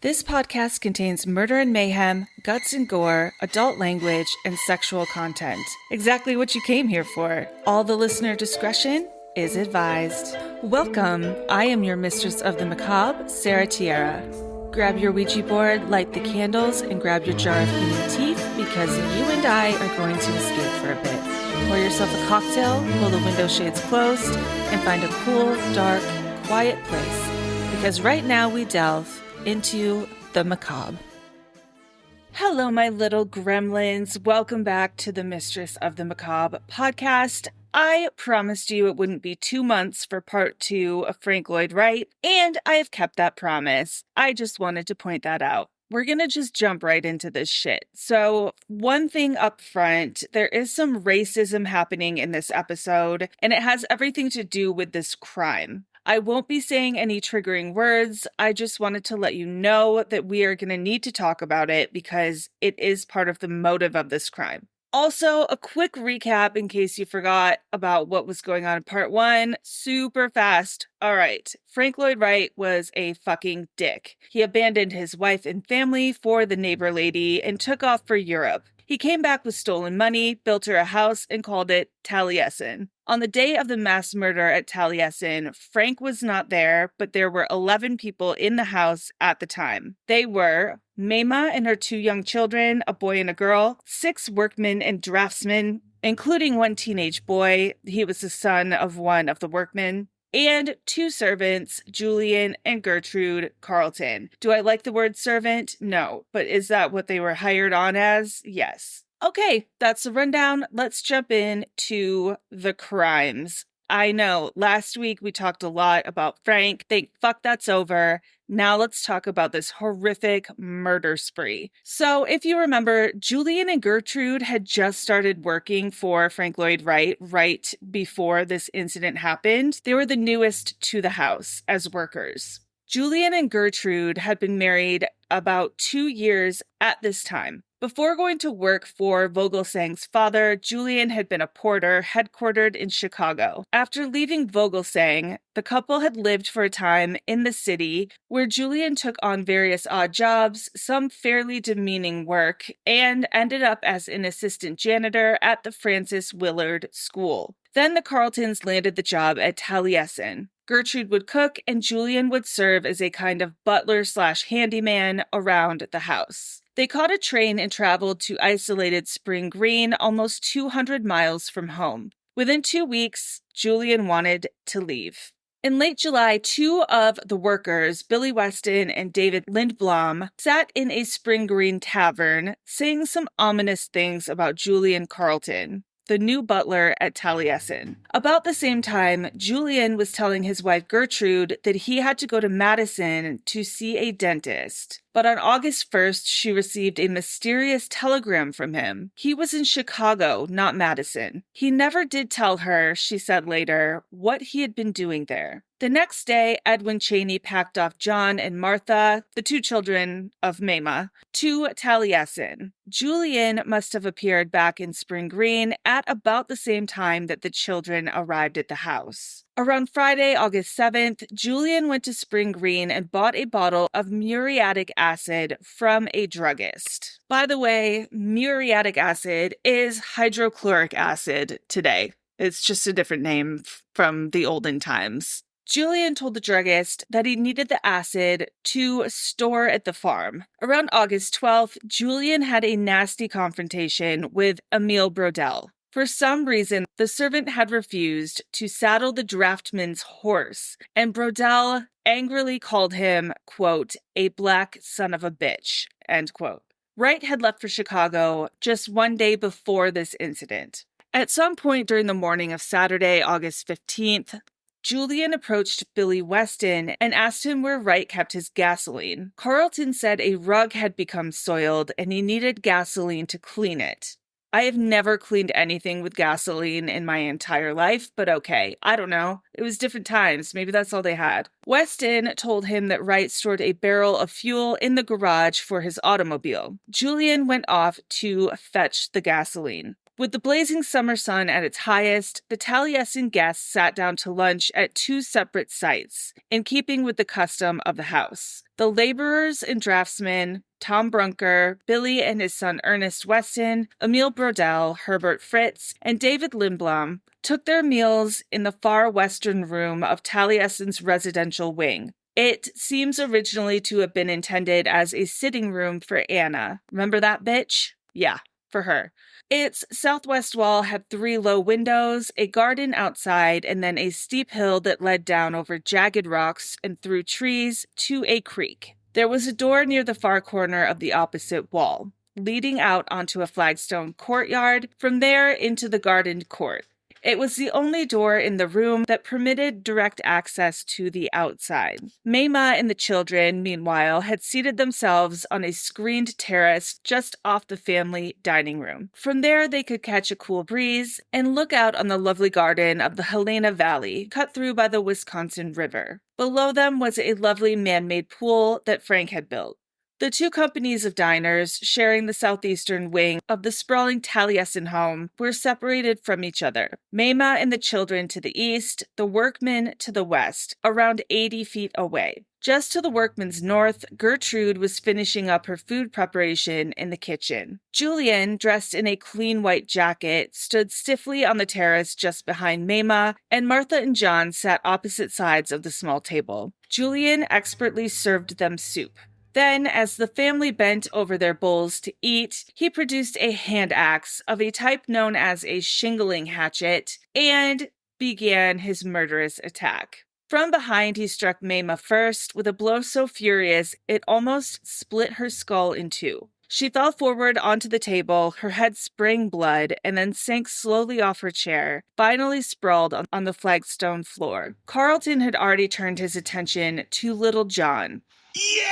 This podcast contains murder and mayhem, guts and gore, adult language, and sexual content. Exactly what you came here for. All the listener discretion is advised. Welcome. I am your mistress of the macabre, Sarah Tierra. Grab your Ouija board, light the candles, and grab your jar of human teeth because you and I are going to escape for a bit. Pour yourself a cocktail, pull the window shades closed, and find a cool, dark, quiet place. Because right now we delve into the macabre. Hello, my little gremlins. Welcome back to the Mistress of the Macabre podcast. I promised you it wouldn't be 2 months for part 2 of Frank Lloyd Wright, and I have kept that promise. I just wanted to point that out. We're going to just jump right into this shit. So, one thing up front, there is some racism happening in this episode, and it has everything to do with this crime. I won't be saying any triggering words. I just wanted to let you know that we are going to need to talk about it because it is part of the motive of this crime. Also, a quick recap in case you forgot about what was going on in part 1. Super fast. All right. Frank Lloyd Wright was a fucking dick. He abandoned his wife and family for the neighbor lady and took off for Europe. He came back with stolen money, built her a house, and called it Taliesin. On the day of the mass murder at Taliesin, Frank was not there, but there were 11 people in the house at the time. They were Mamah and her 2 young children, a boy and a girl, 6 workmen and draftsmen, including 1 teenage boy. He was the son of one of the workmen. And 2 servants, Julian and Gertrude Carlton. Do I like the word servant? No. But is that what they were hired on as? Yes. Okay, that's the rundown. Let's jump in to the crimes. I know, last week we talked a lot about Frank. Thank fuck that's over. Now let's talk about this horrific murder spree. So if you remember, Julian and Gertrude had just started working for Frank Lloyd Wright right before this incident happened. They were the newest to the house as workers. Julian and Gertrude had been married about 2 years at this time. Before going to work for Vogelsang's father, Julian had been a porter headquartered in Chicago. After leaving Vogelsang, the couple had lived for a time in the city where Julian took on various odd jobs, some fairly demeaning work, and ended up as an assistant janitor at the Francis Willard School. Then the Carltons landed the job at Taliesin. Gertrude would cook and Julian would serve as a kind of butler/handyman around the house. They caught a train and traveled to isolated Spring Green, almost 200 miles from home. Within 2 weeks, Julian wanted to leave. In late July, 2 of the workers, Billy Weston and David Lindblom, sat in a Spring Green tavern, saying some ominous things about Julian Carlton, the new butler at Taliesin. About the same time, Julian was telling his wife Gertrude that he had to go to Madison to see a dentist. But on August 1st, she received a mysterious telegram from him. He was in Chicago, not Madison. He never did tell her, she said later, what he had been doing there. The next day, Edwin Cheney packed off John and Martha, the 2 children of Mamah, to Taliesin. Julian must have appeared back in Spring Green at about the same time that the children arrived at the house. Around Friday, August 7th, Julian went to Spring Green and bought a bottle of muriatic acid from a druggist. By the way, muriatic acid is hydrochloric acid today. It's just a different name from the olden times. Julian told the druggist that he needed the acid to store at the farm. Around August 12th, Julian had a nasty confrontation with Emile Brodel. For some reason, the servant had refused to saddle the draftman's horse, and Brodel angrily called him, quote, a black son of a bitch, end quote. Wright had left for Chicago just 1 day before this incident. At some point during the morning of Saturday, August 15th, Julian approached Billy Weston and asked him where Wright kept his gasoline. Carlton said a rug had become soiled and he needed gasoline to clean it. I have never cleaned anything with gasoline in my entire life, but okay, I don't know. It was different times. Maybe that's all they had. Weston told him that Wright stored a barrel of fuel in the garage for his automobile. Julian went off to fetch the gasoline. With the blazing summer sun at its highest, the Taliesin guests sat down to lunch at two separate sites, in keeping with the custom of the house. The laborers and draftsmen, Tom Brunker, Billy and his son Ernest Weston, Emil Brodell, Herbert Fritz, and David Lindblom, took their meals in the far western room of Taliesin's residential wing. It seems originally to have been intended as a sitting room for Anna. Remember that bitch? Yeah, for her. Its southwest wall had 3 low windows, a garden outside, and then a steep hill that led down over jagged rocks and through trees to a creek. There was a door near the far corner of the opposite wall, leading out onto a flagstone courtyard, from there into the gardened court. It was the only door in the room that permitted direct access to the outside. Mamah and the children, meanwhile, had seated themselves on a screened terrace just off the family dining room. From there, they could catch a cool breeze and look out on the lovely garden of the Helena Valley, cut through by the Wisconsin River. Below them was a lovely man-made pool that Frank had built. The two companies of diners, sharing the southeastern wing of the sprawling Taliesin home, were separated from each other. Mamah and the children to the east, the workmen to the west, around 80 feet away. Just to the workmen's north, Gertrude was finishing up her food preparation in the kitchen. Julian, dressed in a clean white jacket, stood stiffly on the terrace just behind Mamah, and Martha and John sat opposite sides of the small table. Julian expertly served them soup. Then, as the family bent over their bowls to eat, he produced a hand axe of a type known as a shingling hatchet and began his murderous attack. From behind, he struck Mamah first with a blow so furious it almost split her skull in two. She fell forward onto the table, her head spraying blood, and then sank slowly off her chair, finally sprawled on the flagstone floor. Carlton had already turned his attention to little John. Yeah!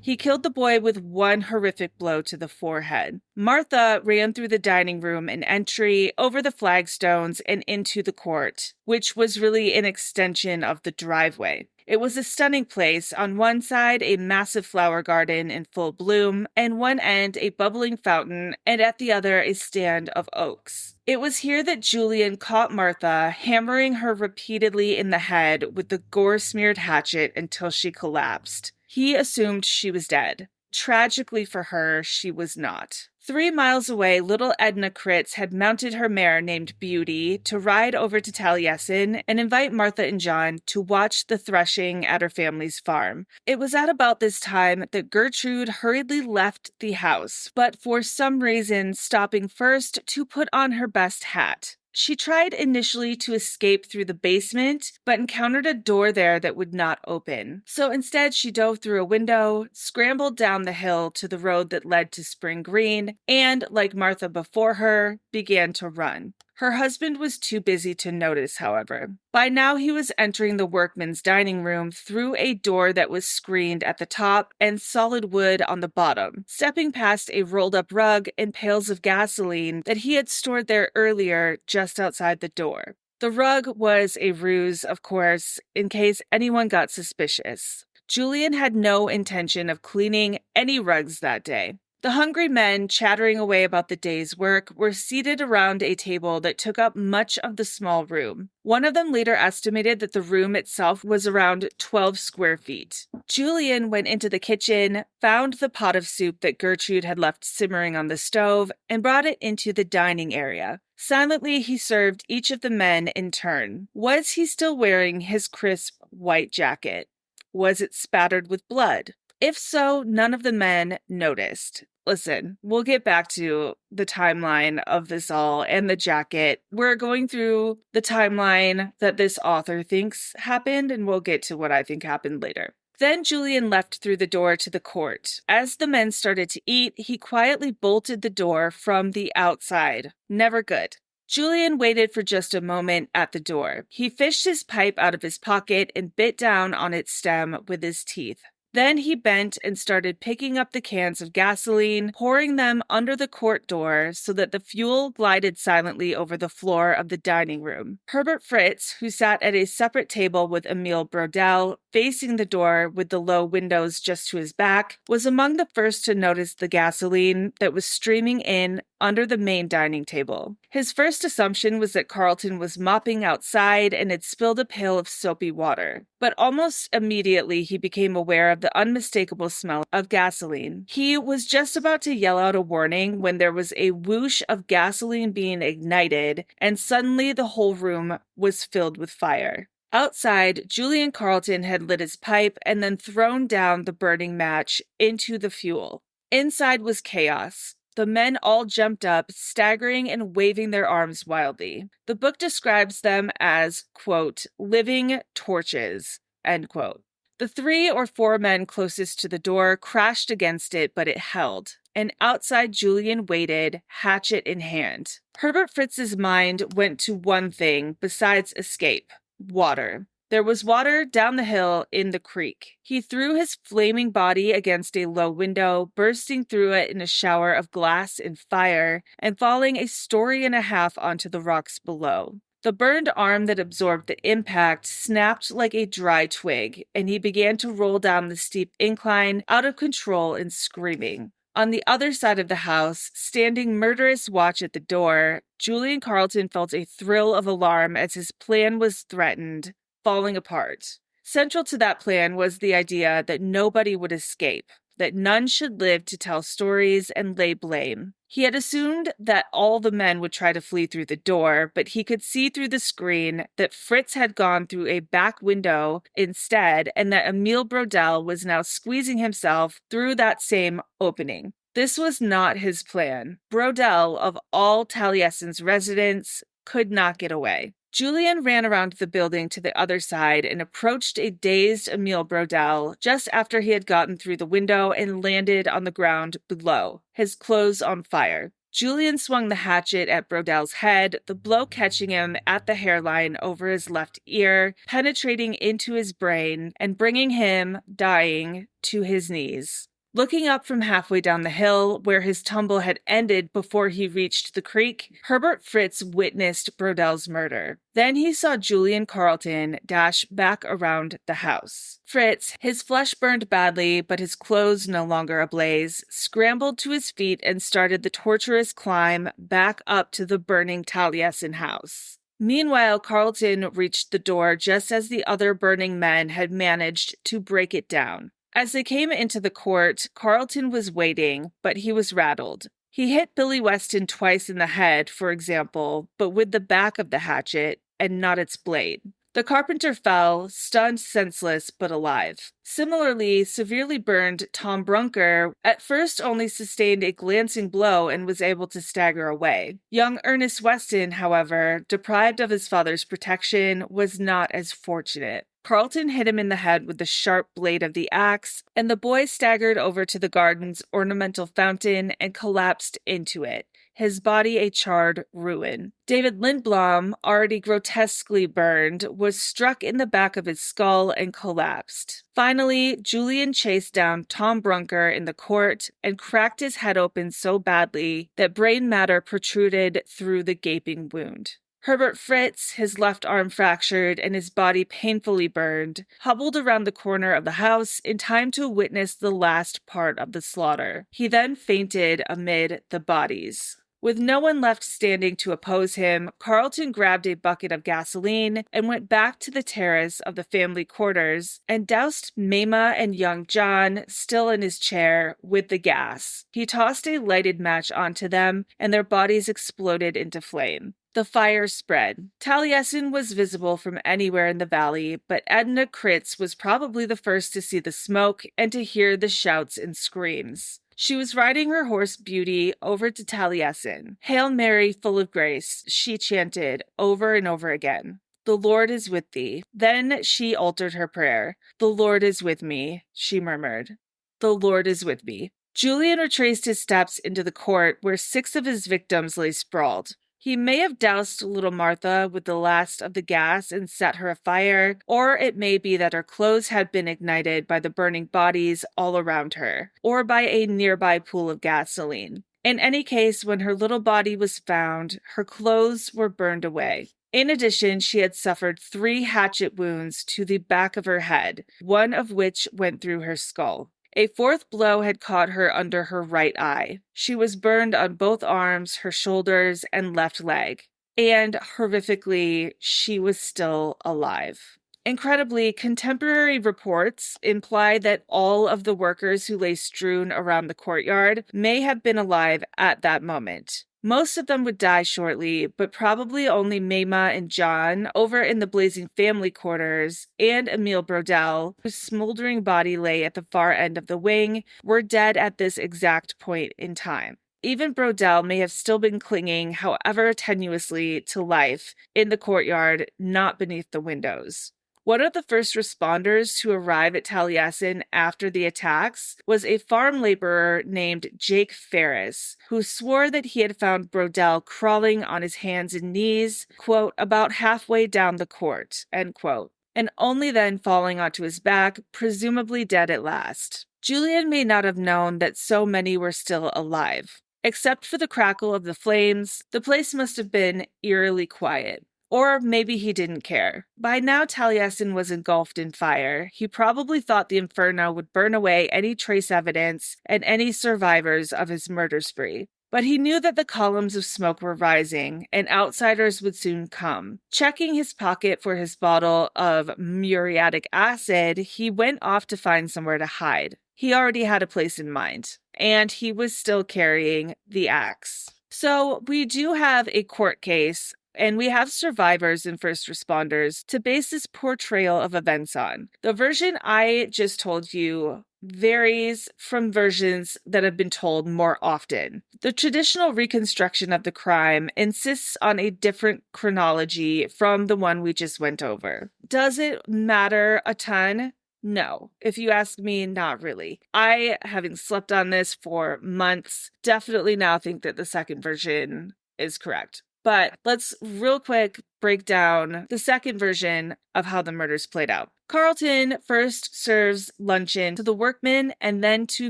He killed the boy with one horrific blow to the forehead. Martha ran through the dining room and entry, over the flagstones, and into the court, which was really an extension of the driveway. It was a stunning place. On one side, a massive flower garden in full bloom, and one end a bubbling fountain, and at the other a stand of oaks. It was here that Julian caught Martha, hammering her repeatedly in the head with the gore-smeared hatchet until she collapsed. He assumed she was dead. Tragically for her, she was not. 3 miles away, little Edna Kritz had mounted her mare named Beauty to ride over to Taliesin and invite Martha and John to watch the threshing at her family's farm. It was at about this time that Gertrude hurriedly left the house, but for some reason stopping first to put on her best hat. She tried initially to escape through the basement, but encountered a door there that would not open. So instead, she dove through a window, scrambled down the hill to the road that led to Spring Green, and, like Martha before her, began to run. Her husband was too busy to notice, however. By now, he was entering the workmen's dining room through a door that was screened at the top and solid wood on the bottom, stepping past a rolled-up rug and pails of gasoline that he had stored there earlier just outside the door. The rug was a ruse, of course, in case anyone got suspicious. Julian had no intention of cleaning any rugs that day. The hungry men, chattering away about the day's work, were seated around a table that took up much of the small room. One of them later estimated that the room itself was around 12 square feet. Julian went into the kitchen, found the pot of soup that Gertrude had left simmering on the stove, and brought it into the dining area. Silently, he served each of the men in turn. Was he still wearing his crisp white jacket? Was it spattered with blood? If so, none of the men noticed. Listen, we'll get back to the timeline of this all and the jacket. We're going through the timeline that this author thinks happened, and we'll get to what I think happened later. Then Julian left through the door to the court. As the men started to eat, he quietly bolted the door from the outside. Never good. Julian waited for just a moment at the door. He fished his pipe out of his pocket and bit down on its stem with his teeth. Then he bent and started picking up the cans of gasoline, pouring them under the court door so that the fuel glided silently over the floor of the dining room. Herbert Fritz, who sat at a separate table with Emil Brodell, facing the door with the low windows just to his back, was among the first to notice the gasoline that was streaming in under the main dining table. His first assumption was that Carlton was mopping outside and had spilled a pail of soapy water. But almost immediately he became aware of the unmistakable smell of gasoline. He was just about to yell out a warning when there was a whoosh of gasoline being ignited, and suddenly the whole room was filled with fire. Outside, Julian Carlton had lit his pipe and then thrown down the burning match into the fuel. Inside was chaos. The men all jumped up, staggering and waving their arms wildly. The book describes them as, quote, living torches, end quote. The 3 or 4 men closest to the door crashed against it, but it held. And outside Julian waited, hatchet in hand. Herbert Fritz's mind went to one thing besides escape: water. There was water down the hill in the creek. He threw his flaming body against a low window, bursting through it in a shower of glass and fire, and falling a story and a half onto the rocks below. The burned arm that absorbed the impact snapped like a dry twig, and he began to roll down the steep incline, out of control and screaming. On the other side of the house, standing murderous watch at the door, Julian Carlton felt a thrill of alarm as his plan was threatened, falling apart. Central to that plan was the idea that nobody would escape, that none should live to tell stories and lay blame. He had assumed that all the men would try to flee through the door, but he could see through the screen that Fritz had gone through a back window instead, and that Emil Brodel was now squeezing himself through that same opening. This was not his plan. Brodel, of all Taliesin's residents, could not get away. Julian ran around the building to the other side and approached a dazed Emil Brodel just after he had gotten through the window and landed on the ground below, his clothes on fire. Julian swung the hatchet at Brodel's head, the blow catching him at the hairline over his left ear, penetrating into his brain and bringing him, dying, to his knees. Looking up from halfway down the hill, where his tumble had ended before he reached the creek, Herbert Fritz witnessed Brodel's murder. Then he saw Julian Carlton dash back around the house. Fritz, his flesh burned badly, but his clothes no longer ablaze, scrambled to his feet and started the torturous climb back up to the burning Taliesin house. Meanwhile, Carlton reached the door just as the other burning men had managed to break it down. As they came into the court, Carlton was waiting, but he was rattled. He hit Billy Weston twice in the head, for example, but with the back of the hatchet and not its blade. The carpenter fell, stunned, senseless, but alive. Similarly, severely burned Tom Brunker at first only sustained a glancing blow and was able to stagger away. Young Ernest Weston, however, deprived of his father's protection, was not as fortunate. Carlton hit him in the head with the sharp blade of the axe, and the boy staggered over to the garden's ornamental fountain and collapsed into it, his body a charred ruin. David Lindblom, already grotesquely burned, was struck in the back of his skull and collapsed. Finally, Julian chased down Tom Brunker in the court and cracked his head open so badly that brain matter protruded through the gaping wound. Herbert Fritz, his left arm fractured and his body painfully burned, hobbled around the corner of the house in time to witness the last part of the slaughter. He then fainted amid the bodies. With no one left standing to oppose him, Carlton grabbed a bucket of gasoline and went back to the terrace of the family quarters and doused Mamah and young John, still in his chair, with the gas. He tossed a lighted match onto them, and their bodies exploded into flame. The fire spread. Taliesin was visible from anywhere in the valley, but Edna Kritz was probably the first to see the smoke and to hear the shouts and screams. She was riding her horse Beauty over to Taliesin. "Hail Mary, full of grace," she chanted over and over again. "The Lord is with thee." Then she altered her prayer. "The Lord is with me," she murmured. "The Lord is with me." Julian retraced his steps into the court where 6 of his victims lay sprawled. He may have doused little Martha with the last of the gas and set her afire, or it may be that her clothes had been ignited by the burning bodies all around her, or by a nearby pool of gasoline. In any case, when her little body was found, her clothes were burned away. In addition, she had suffered 3 hatchet wounds to the back of her head, one of which went through her skull. A fourth blow had caught her under her right eye. She was burned on both arms, her shoulders, and left leg. And horrifically, she was still alive. Incredibly, contemporary reports imply that all of the workers who lay strewn around the courtyard may have been alive at that moment. Most of them would die shortly, but probably only Mamah and John over in the blazing family quarters and Emil Brodel, whose smoldering body lay at the far end of the wing, were dead at this exact point in time. Even Brodel may have still been clinging, however tenuously, to life in the courtyard, not beneath the windows. One of the first responders to arrive at Taliesin after the attacks was a farm laborer named Jake Ferris, who swore that he had found Brodel crawling on his hands and knees, quote, about halfway down the court, end quote, and only then falling onto his back, presumably dead at last. Julian may not have known that so many were still alive. Except for the crackle of the flames, the place must have been eerily quiet. Or maybe he didn't care. By now, Taliesin was engulfed in fire. He probably thought the inferno would burn away any trace evidence and any survivors of his murder spree. But he knew that the columns of smoke were rising, and outsiders would soon come. Checking his pocket for his bottle of muriatic acid, he went off to find somewhere to hide. He already had a place in mind, and he was still carrying the axe. So we do have a court case, and we have survivors and first responders to base this portrayal of events on. The version I just told you varies from versions that have been told more often. The traditional reconstruction of the crime insists on a different chronology from the one we just went over. Does it matter a ton? No. If you ask me, not really. I, having slept on this for months, definitely now think that the second version is correct. But let's real quick break down the second version of how the murders played out. Carlton first serves luncheon to the workmen and then to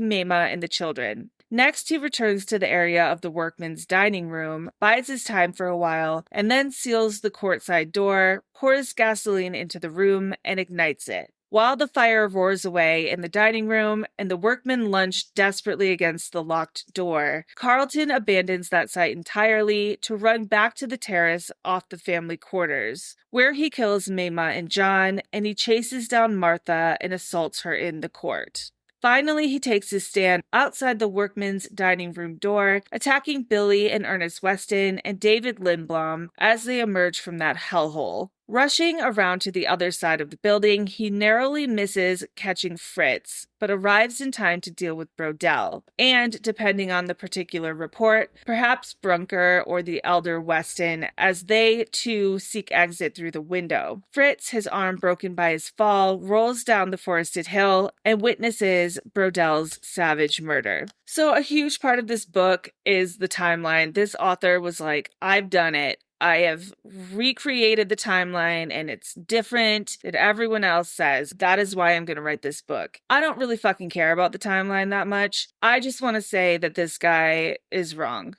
Mamah and the children. Next, he returns to the area of the workmen's dining room, bides his time for a while, and then seals the courtside door, pours gasoline into the room, and ignites it. While the fire roars away in the dining room and the workmen lunge desperately against the locked door, Carlton abandons that site entirely to run back to the terrace off the family quarters, where he kills Mamah and John, and he chases down Martha and assaults her in the court. Finally, he takes his stand outside the workmen's dining room door, attacking Billy and Ernest Weston and David Lindblom as they emerge from that hellhole. Rushing around to the other side of the building, he narrowly misses catching Fritz, but arrives in time to deal with Brodel, and, depending on the particular report, perhaps Brunker or the elder Weston, as they, too, seek exit through the window. Fritz, his arm broken by his fall, rolls down the forested hill and witnesses Brodel's savage murder. So a huge part of this book is the timeline. This author was like, I've done it. I have recreated the timeline and it's different than everyone else says. That is why I'm going to write this book. I don't really fucking care about the timeline that much. I just want to say that this guy is wrong.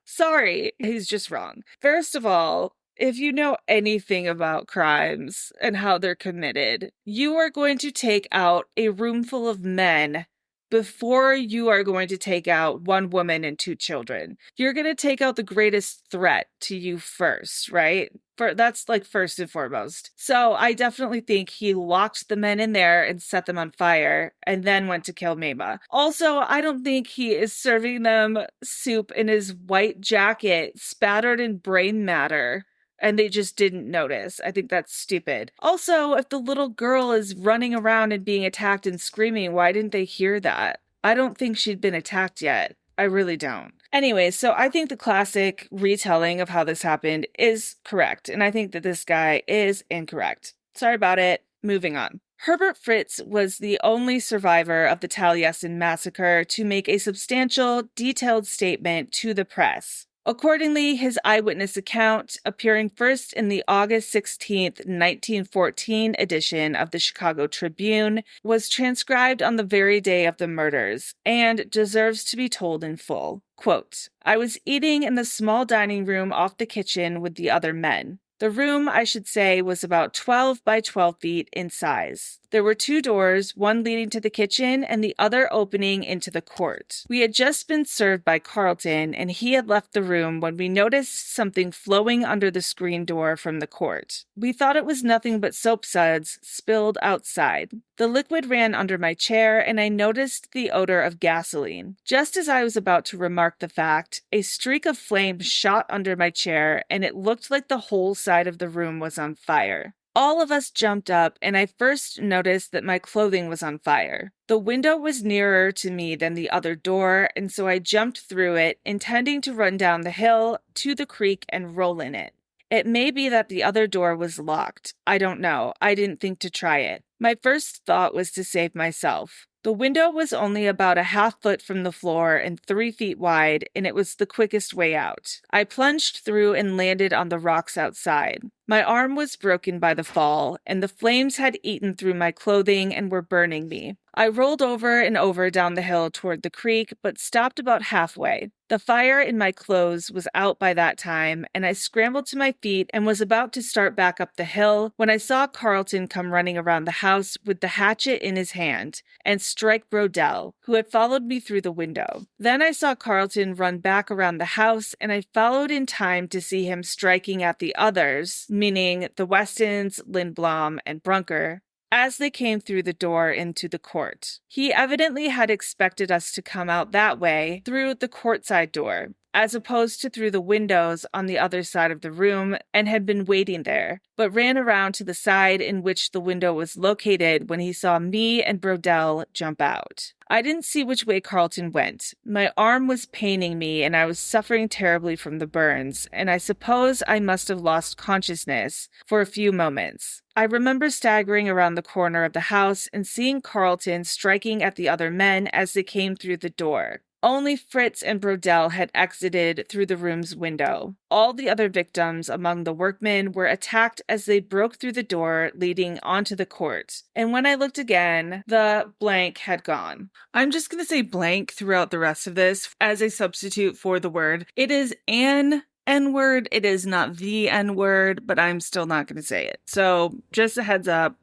Sorry, he's just wrong. First of all, if you know anything about crimes and how they're committed, you are going to take out a room full of men before you are going to take out one woman and two children. You're going to take out the greatest threat to you first, right? That's like first and foremost. So I definitely think he locked the men in there and set them on fire and then went to kill Mamah. Also, I don't think he is serving them soup in his white jacket spattered in brain matter and they just didn't notice. I think that's stupid. Also, if the little girl is running around and being attacked and screaming, why didn't they hear that? I don't think she'd been attacked yet. I really don't. Anyway, so I think the classic retelling of how this happened is correct, and I think that this guy is incorrect. Sorry about it. Moving on. Herbert Fritz was the only survivor of the Taliesin massacre to make a substantial, detailed statement to the press. Accordingly, his eyewitness account, appearing first in the August 16th, 1914 edition of the Chicago Tribune, was transcribed on the very day of the murders and deserves to be told in full. Quote, I was eating in the small dining room off the kitchen with the other men. The room, I should say, was about 12 by 12 feet in size. There were 2 doors, one leading to the kitchen and the other opening into the court. We had just been served by Carlton, and he had left the room when we noticed something flowing under the screen door from the court. We thought it was nothing but soap suds spilled outside. The liquid ran under my chair, and I noticed the odor of gasoline. Just as I was about to remark the fact, a streak of flame shot under my chair, and it looked like the whole side of the room was on fire. All of us jumped up, and I first noticed that my clothing was on fire. The window was nearer to me than the other door, and so I jumped through it, intending to run down the hill to the creek and roll in it. It may be that the other door was locked. I don't know. I didn't think to try it. My first thought was to save myself. The window was only about a half foot from the floor and 3 feet wide, and it was the quickest way out. I plunged through and landed on the rocks outside. My arm was broken by the fall, and the flames had eaten through my clothing and were burning me. I rolled over and over down the hill toward the creek, but stopped about halfway. The fire in my clothes was out by that time, and I scrambled to my feet and was about to start back up the hill when I saw Carlton come running around the house with the hatchet in his hand and strike Brodell, who had followed me through the window. Then I saw Carlton run back around the house, and I followed in time to see him striking at the others, meaning the Westons, Lindblom, and Brunker, as they came through the door into the court. He evidently had expected us to come out that way through the courtside door, as opposed to through the windows on the other side of the room, and had been waiting there, but ran around to the side in which the window was located when he saw me and Brodell jump out. I didn't see which way Carlton went. My arm was paining me, and I was suffering terribly from the burns, and I suppose I must have lost consciousness for a few moments. I remember staggering around the corner of the house and seeing Carlton striking at the other men as they came through the door. Only Fritz and Brodell had exited through the room's window. All the other victims among the workmen were attacked as they broke through the door leading onto the court. And when I looked again, the blank had gone. I'm just going to say blank throughout the rest of this as a substitute for the word. It is an N-word. It is not the N-word, but I'm still not going to say it. So just a heads up.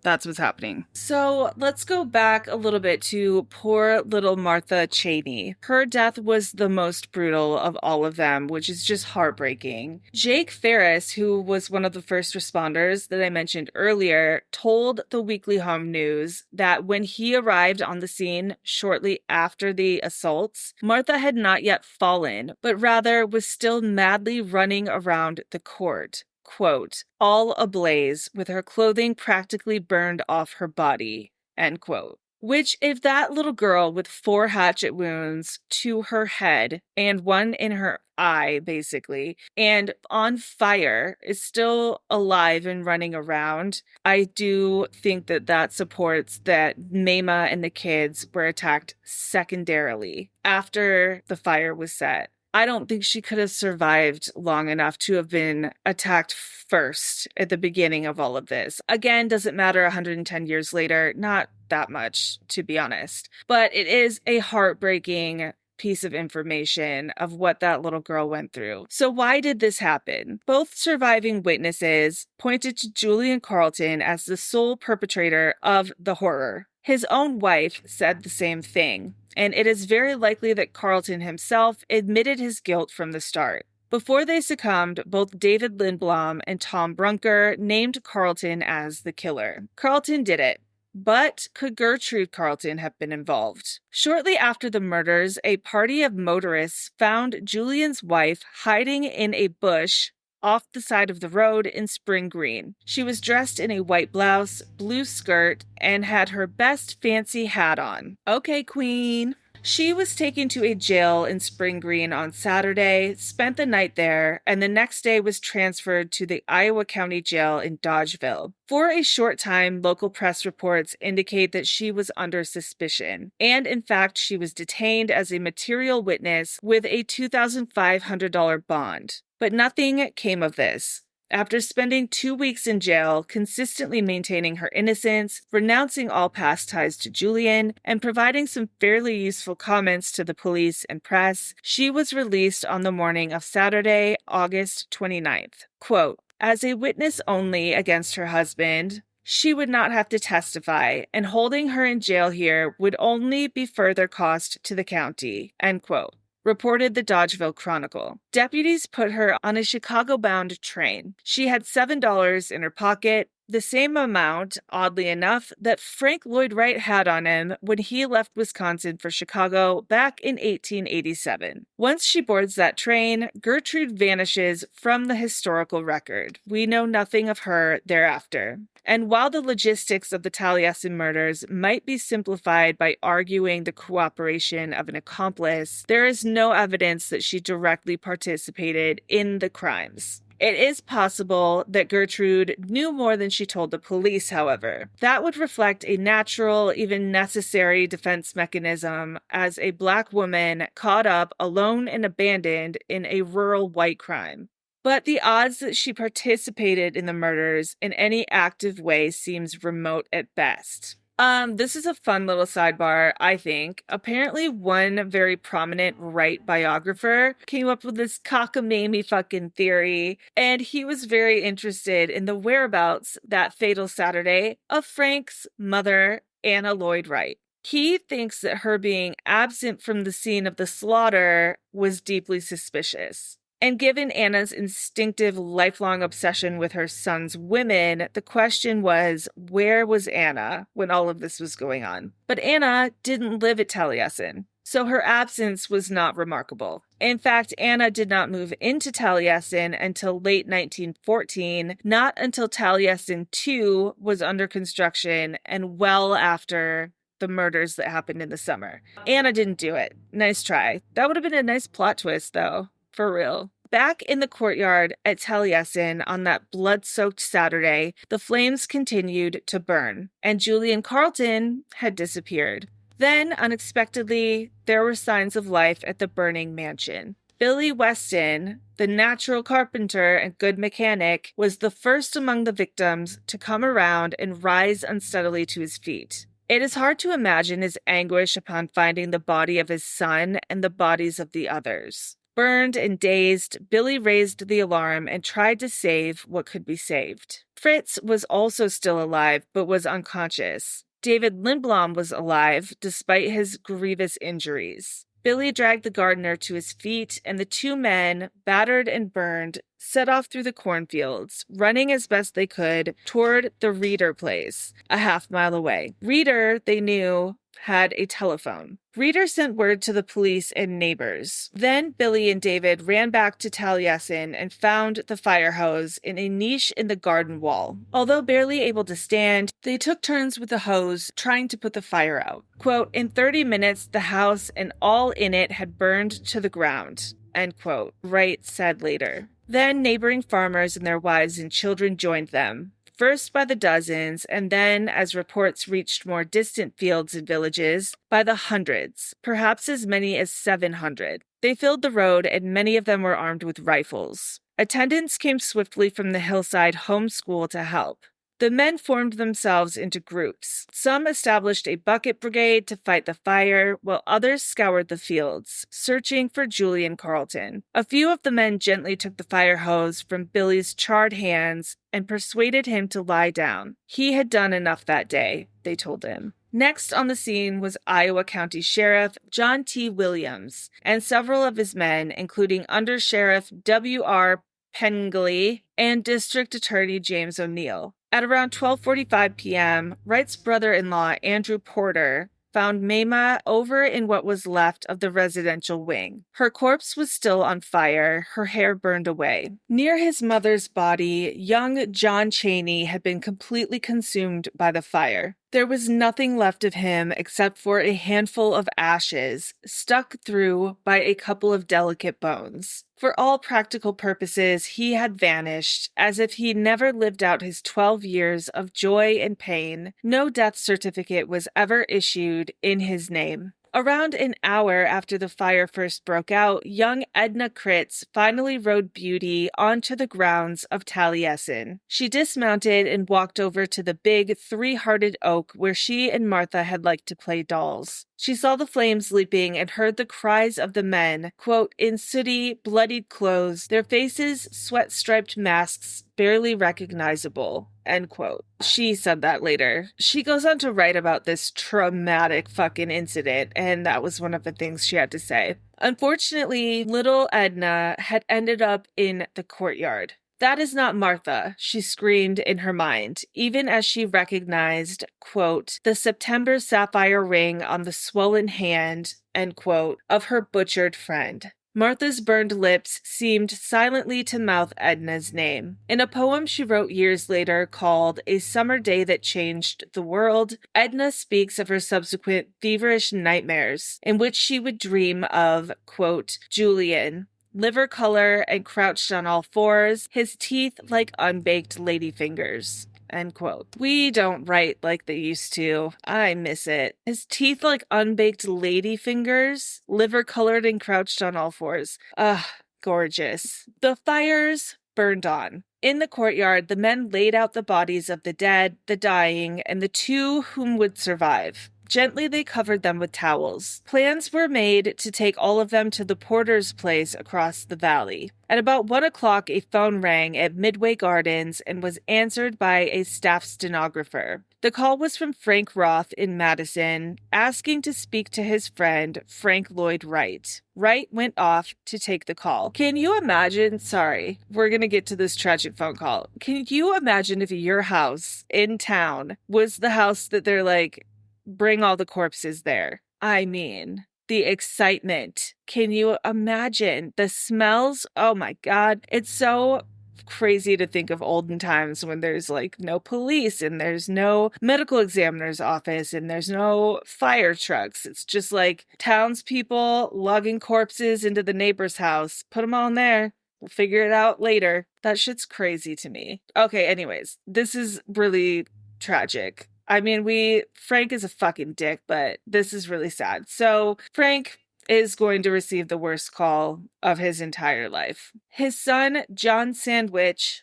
That's what's happening. So let's go back a little bit to poor little Martha Cheney. Her death was the most brutal of all of them, which is just heartbreaking. Jake Ferris, who was one of the first responders that I mentioned earlier, told the Weekly Home News that when he arrived on the scene shortly after the assaults, Martha had not yet fallen, but rather was still madly running around the court. Quote, all ablaze with her clothing practically burned off her body, end quote. Which, if that little girl with 4 hatchet wounds to her head and 1 in her eye, basically, and on fire is still alive and running around, I do think that that supports that Mamah and the kids were attacked secondarily after the fire was set. I don't think she could have survived long enough to have been attacked first at the beginning of all of this. Again, doesn't matter 110 years later, not that much, to be honest. But it is a heartbreaking piece of information of what that little girl went through. So why did this happen? Both surviving witnesses pointed to Julian Carlton as the sole perpetrator of the horror. His own wife said the same thing, and it is very likely that Carlton himself admitted his guilt from the start. Before they succumbed, both David Lindblom and Tom Brunker named Carlton as the killer. Carlton did it. But could Gertrude Carlton have been involved? Shortly after the murders, a party of motorists found Julian's wife hiding in a bush off the side of the road in Spring Green. She was dressed in a white blouse, blue skirt, and had her best fancy hat on. Okay, queen. She was taken to a jail in Spring Green on Saturday, spent the night there, and the next day was transferred to the Iowa County Jail in Dodgeville. For a short time, local press reports indicate that she was under suspicion, and in fact, she was detained as a material witness with a $2,500 bond. But nothing came of this. After spending 2 weeks in jail, consistently maintaining her innocence, renouncing all past ties to Julian, and providing some fairly useful comments to the police and press, she was released on the morning of Saturday, August 29th. Quote, as a witness only against her husband, she would not have to testify, and holding her in jail here would only be further cost to the county, end quote, reported the Dodgeville Chronicle. Deputies put her on a Chicago-bound train. She had $7 in her pocket, the same amount, oddly enough, that Frank Lloyd Wright had on him when he left Wisconsin for Chicago back in 1887. Once she boards that train, Gertrude vanishes from the historical record. We know nothing of her thereafter. And while the logistics of the Taliesin murders might be simplified by arguing the cooperation of an accomplice, there is no evidence that she directly participated in the crimes. It is possible that Gertrude knew more than she told the police, however. That would reflect a natural, even necessary defense mechanism as a Black woman caught up alone and abandoned in a rural white crime. But the odds that she participated in the murders in any active way seems remote at best. This is a fun little sidebar, I think. Apparently, one very prominent Wright biographer came up with this cockamamie fucking theory, and he was very interested in the whereabouts that fatal Saturday of Frank's mother, Anna Lloyd Wright. He thinks that her being absent from the scene of the slaughter was deeply suspicious. And given Anna's instinctive lifelong obsession with her son's women, the question was, where was Anna when all of this was going on? But Anna didn't live at Taliesin, so her absence was not remarkable. In fact, Anna did not move into Taliesin until late 1914, not until Taliesin 2 was under construction and well after the murders that happened in the summer. Anna didn't do it. Nice try. That would have been a nice plot twist, though. For real. Back in the courtyard at Taliesin on that blood-soaked Saturday, the flames continued to burn, and Julian Carlton had disappeared. Then, unexpectedly, there were signs of life at the burning mansion. Billy Weston, the natural carpenter and good mechanic, was the first among the victims to come around and rise unsteadily to his feet. It is hard to imagine his anguish upon finding the body of his son and the bodies of the others. Burned and dazed, Billy raised the alarm and tried to save what could be saved. Fritz was also still alive, but was unconscious. David Lindblom was alive, despite his grievous injuries. Billy dragged the gardener to his feet, and the two men, battered and burned, set off through the cornfields, running as best they could toward the Reeder place, a half-mile away. Reeder, they knew, had a telephone. Reeder sent word to the police and neighbors. Then Billy and David ran back to Taliesin and found the fire hose in a niche in the garden wall. Although barely able to stand, they took turns with the hose trying to put the fire out. Quote, in 30 minutes, the house and all in it had burned to the ground, end quote, Wright said later. Then neighboring farmers and their wives and children joined them. First by the dozens, and then, as reports reached more distant fields and villages, by the hundreds, perhaps as many as 700. They filled the road, and many of them were armed with rifles. Attendants came swiftly from the hillside home school to help. The men formed themselves into groups. Some established a bucket brigade to fight the fire, while others scoured the fields, searching for Julian Carlton. A few of the men gently took the fire hose from Billy's charred hands and persuaded him to lie down. He had done enough that day, they told him. Next on the scene was Iowa County Sheriff John T. Williams and several of his men, including Under Sheriff W.R. Pengley and District Attorney James O'Neill. At around 12:45 p.m., Wright's brother-in-law, Andrew Porter, found Mamah over in what was left of the residential wing. Her corpse was still on fire, her hair burned away. Near his mother's body, young John Chaney had been completely consumed by the fire. There was nothing left of him except for a handful of ashes, stuck through by a couple of delicate bones. For all practical purposes, he had vanished, as if he never lived out his 12 years of joy and pain. No death certificate was ever issued in his name. Around an hour after the fire first broke out, young Edna Kritz finally rode Beauty onto the grounds of Taliesin. She dismounted and walked over to the big three-hearted oak where she and Martha had liked to play dolls. She saw the flames leaping and heard the cries of the men, quote, in sooty, bloodied clothes, their faces sweat-striped masks barely recognizable, end quote. She said that later. She goes on to write about this traumatic fucking incident, and that was one of the things she had to say. Unfortunately, little Edna had ended up in the courtyard. That is not Martha, she screamed in her mind, even as she recognized, quote, the September sapphire ring on the swollen hand, end quote, of her butchered friend. Martha's burned lips seemed silently to mouth Edna's name. In a poem she wrote years later called A Summer Day That Changed the World, Edna speaks of her subsequent feverish nightmares, in which she would dream of, quote, Julian, liver color and crouched on all fours, his teeth like unbaked ladyfingers. End quote. We don't write like they used to. I miss it. His teeth like unbaked ladyfingers, liver colored and crouched on all fours. Ugh, gorgeous. The fires burned on. In the courtyard, the men laid out the bodies of the dead, the dying, and the two whom would survive. Gently, they covered them with towels. Plans were made to take all of them to the porter's place across the valley. At about 1 o'clock, a phone rang at Midway Gardens and was answered by a staff stenographer. The call was from Frank Roth in Madison, asking to speak to his friend, Frank Lloyd Wright. Wright went off to take the call. Can you imagine? Sorry, we're going to get to this tragic phone call. Can you imagine if your house in town was the house that they're like, bring all the corpses there? I mean, the excitement. Can you imagine the smells? Oh my God. It's so crazy to think of olden times when there's like no police and there's no medical examiner's office and there's no fire trucks. It's just like townspeople lugging corpses into the neighbor's house. Put them all in there. We'll figure it out later. That shit's crazy to me. Okay, anyways, this is really tragic. I mean, Frank is a fucking dick, but this is really sad. So Frank is going to receive the worst call of his entire life. His son, John Sandwich.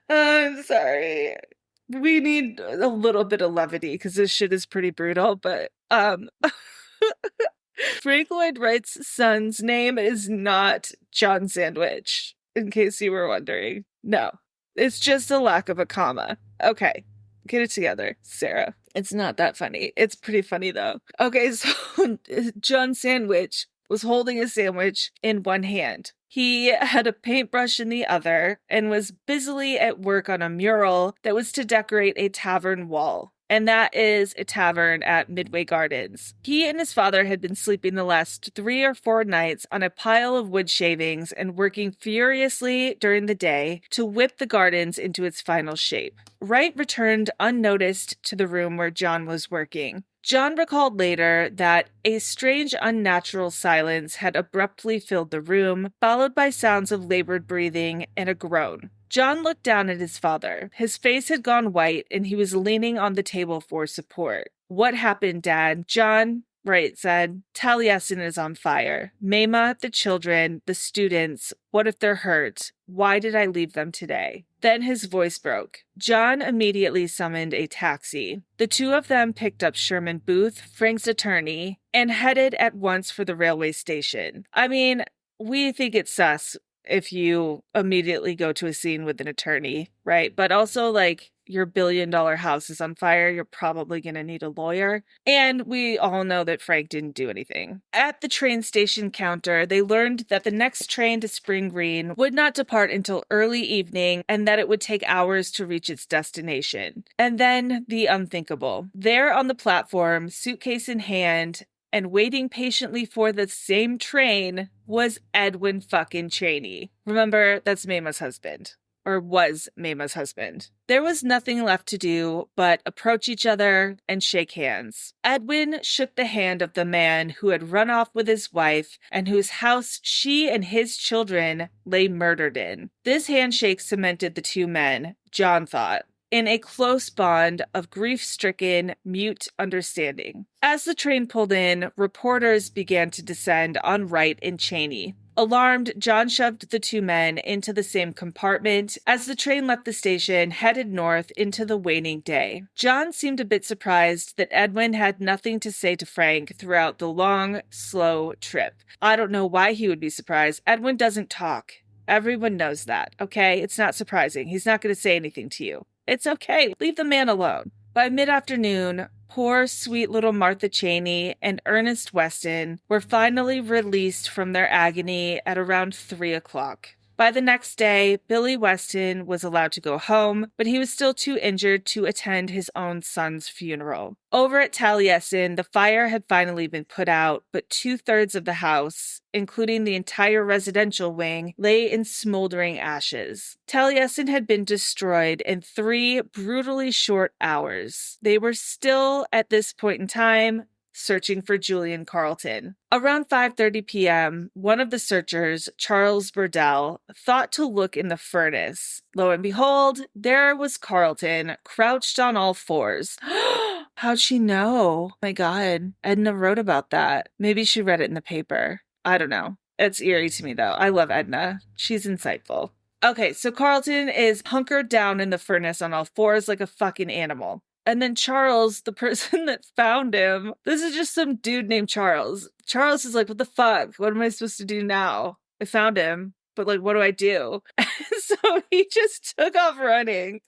I'm sorry. We need a little bit of levity because this shit is pretty brutal, but Frank Lloyd Wright's son's name is not John Sandwich. In case you were wondering. No, it's just a lack of a comma. Okay, get it together, Sarah. It's not that funny. It's pretty funny, though. Okay, so John Sandwich was holding a sandwich in one hand. He had a paintbrush in the other and was busily at work on a mural that was to decorate a tavern wall. And that is a tavern at Midway Gardens. He and his father had been sleeping the last 3 or 4 nights on a pile of wood shavings and working furiously during the day to whip the gardens into its final shape. Wright returned unnoticed to the room where John was working. John recalled later that a strange, unnatural silence had abruptly filled the room, followed by sounds of labored breathing and a groan. John looked down at his father. His face had gone white, and he was leaning on the table for support. What happened, Dad? John, Wright said, Taliesin is on fire. Mamah, the children, the students, what if they're hurt? Why did I leave them today? Then his voice broke. John immediately summoned a taxi. The two of them picked up Sherman Booth, Frank's attorney, and headed at once for the railway station. I mean, we think it's sus if you immediately go to a scene with an attorney, right? But also, like, your billion-dollar house is on fire, you're probably going to need a lawyer. And we all know that Frank didn't do anything. At the train station counter, they learned that the next train to Spring Green would not depart until early evening and that it would take hours to reach its destination. And then the unthinkable. There on the platform, suitcase in hand, and waiting patiently for the same train was Edwin fucking Cheney. Remember, that's Mamah's husband. Or was Mamah's husband. There was nothing left to do but approach each other and shake hands. Edwin shook the hand of the man who had run off with his wife and whose house she and his children lay murdered in. This handshake cemented the two men, John thought, in a close bond of grief-stricken, mute understanding. As the train pulled in, reporters began to descend on Wright and Cheney. Alarmed, John shoved the two men into the same compartment. As the train left the station, headed north into the waning day. John seemed a bit surprised that Edwin had nothing to say to Frank throughout the long, slow trip. I don't know why he would be surprised. Edwin doesn't talk. Everyone knows that, okay? It's not surprising. He's not going to say anything to you. It's okay. Leave the man alone. By mid-afternoon, poor, sweet little Martha Cheney and Ernest Weston were finally released from their agony at around 3 o'clock. By the next day, Billy Weston was allowed to go home, but he was still too injured to attend his own son's funeral. Over at Taliesin, the fire had finally been put out, but 2/3 of the house, including the entire residential wing, lay in smoldering ashes. Taliesin had been destroyed in 3 brutally short hours. They were still, at this point in time, searching for Julian Carleton. Around 5:30 p.m., one of the searchers, Charles Burdell, thought to look in the furnace. Lo and behold, there was Carleton, crouched on all fours. How'd she know? My God, Edna wrote about that. Maybe she read it in the paper. I don't know. It's eerie to me, though. I love Edna. She's insightful. Okay, so Carleton is hunkered down in the furnace on all fours like a fucking animal. And then Charles, the person that found him, this is just some dude named Charles. Charles is like, what the fuck? What am I supposed to do now? I found him, but like, what do I do? So he just took off running.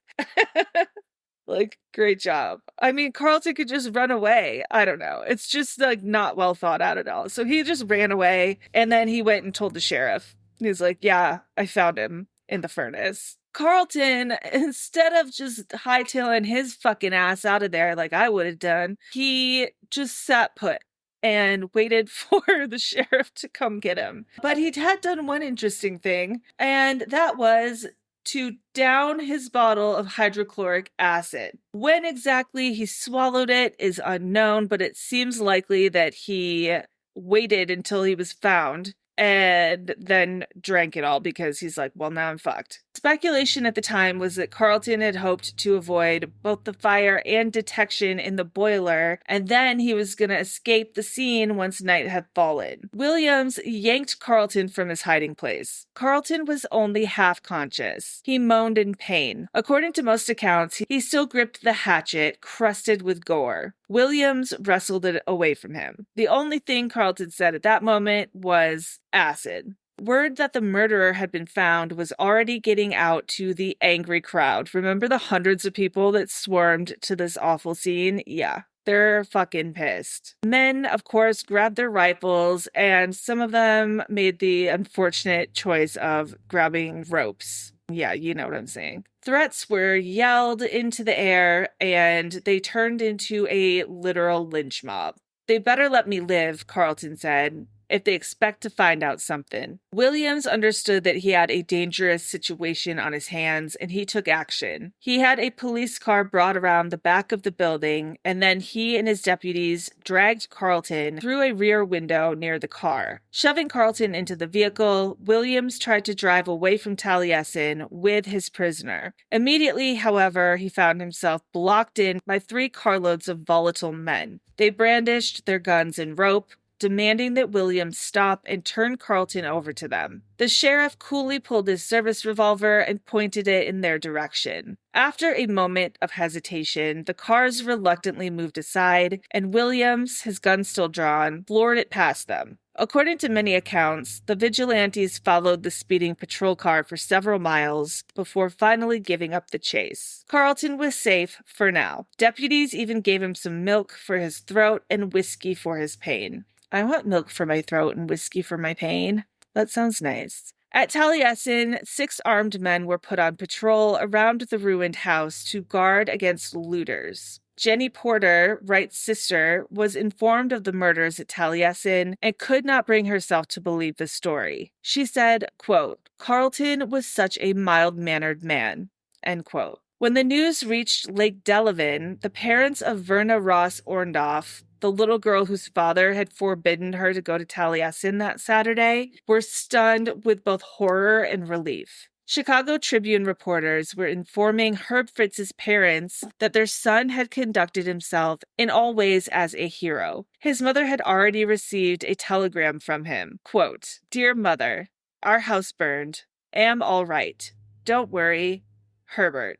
Like, great job. I mean, Carleton could just run away. I don't know. It's just like not well thought out at all. So he just ran away and then he went and told the sheriff. He's like, yeah, I found him in the furnace. Carleton, instead of just hightailing his fucking ass out of there like I would have done, he just sat put and waited for the sheriff to come get him. But he had done one interesting thing, and that was to down his bottle of hydrochloric acid. When exactly he swallowed it is unknown, but it seems likely that he waited until he was found and then drank it all because he's like, well, now I'm fucked. Speculation at the time was that Carleton had hoped to avoid both the fire and detection in the boiler, and then he was going to escape the scene once night had fallen. Williams yanked Carleton from his hiding place. Carleton was only half conscious. He moaned in pain. According to most accounts, he still gripped the hatchet, crusted with gore. Williams wrestled it away from him. The only thing Carleton said at that moment was acid. Word that the murderer had been found was already getting out to the angry crowd. Remember the hundreds of people that swarmed to this awful scene? Yeah, they're fucking pissed. Men, of course, grabbed their rifles, and some of them made the unfortunate choice of grabbing ropes. Yeah, you know what I'm saying. Threats were yelled into the air, and they turned into a literal lynch mob. They better let me live, Carleton said, if they expect to find out something. Williams understood that he had a dangerous situation on his hands, and he took action. He had a police car brought around the back of the building, and then he and his deputies dragged Carleton through a rear window near the car. Shoving Carleton into the vehicle, Williams tried to drive away from Taliesin with his prisoner. Immediately, however, he found himself blocked in by 3 carloads of volatile men. They brandished their guns and rope, demanding that Williams stop and turn Carleton over to them. The sheriff coolly pulled his service revolver and pointed it in their direction. After a moment of hesitation, the cars reluctantly moved aside, and Williams, his gun still drawn, floored it past them. According to many accounts, the vigilantes followed the speeding patrol car for several miles before finally giving up the chase. Carleton was safe for now. Deputies even gave him some milk for his throat and whiskey for his pain. I want milk for my throat and whiskey for my pain. That sounds nice. At Taliesin, 6 armed men were put on patrol around the ruined house to guard against looters. Jenny Porter, Wright's sister, was informed of the murders at Taliesin and could not bring herself to believe the story. She said, quote, "Carleton was such a mild-mannered man," end quote. When the news reached Lake Delavan, the parents of Verna Ross Orndorff, the little girl whose father had forbidden her to go to Taliesin that Saturday, were stunned with both horror and relief. Chicago Tribune reporters were informing Herb Fritz's parents that their son had conducted himself in all ways as a hero. His mother had already received a telegram from him. Quote, "Dear mother, our house burned. Am all right. Don't worry. Herbert."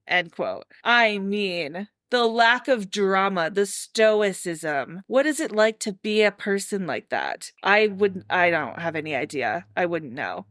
End quote. I mean, the lack of drama, the stoicism. What is it like to be a person like that? I don't have any idea. I wouldn't know.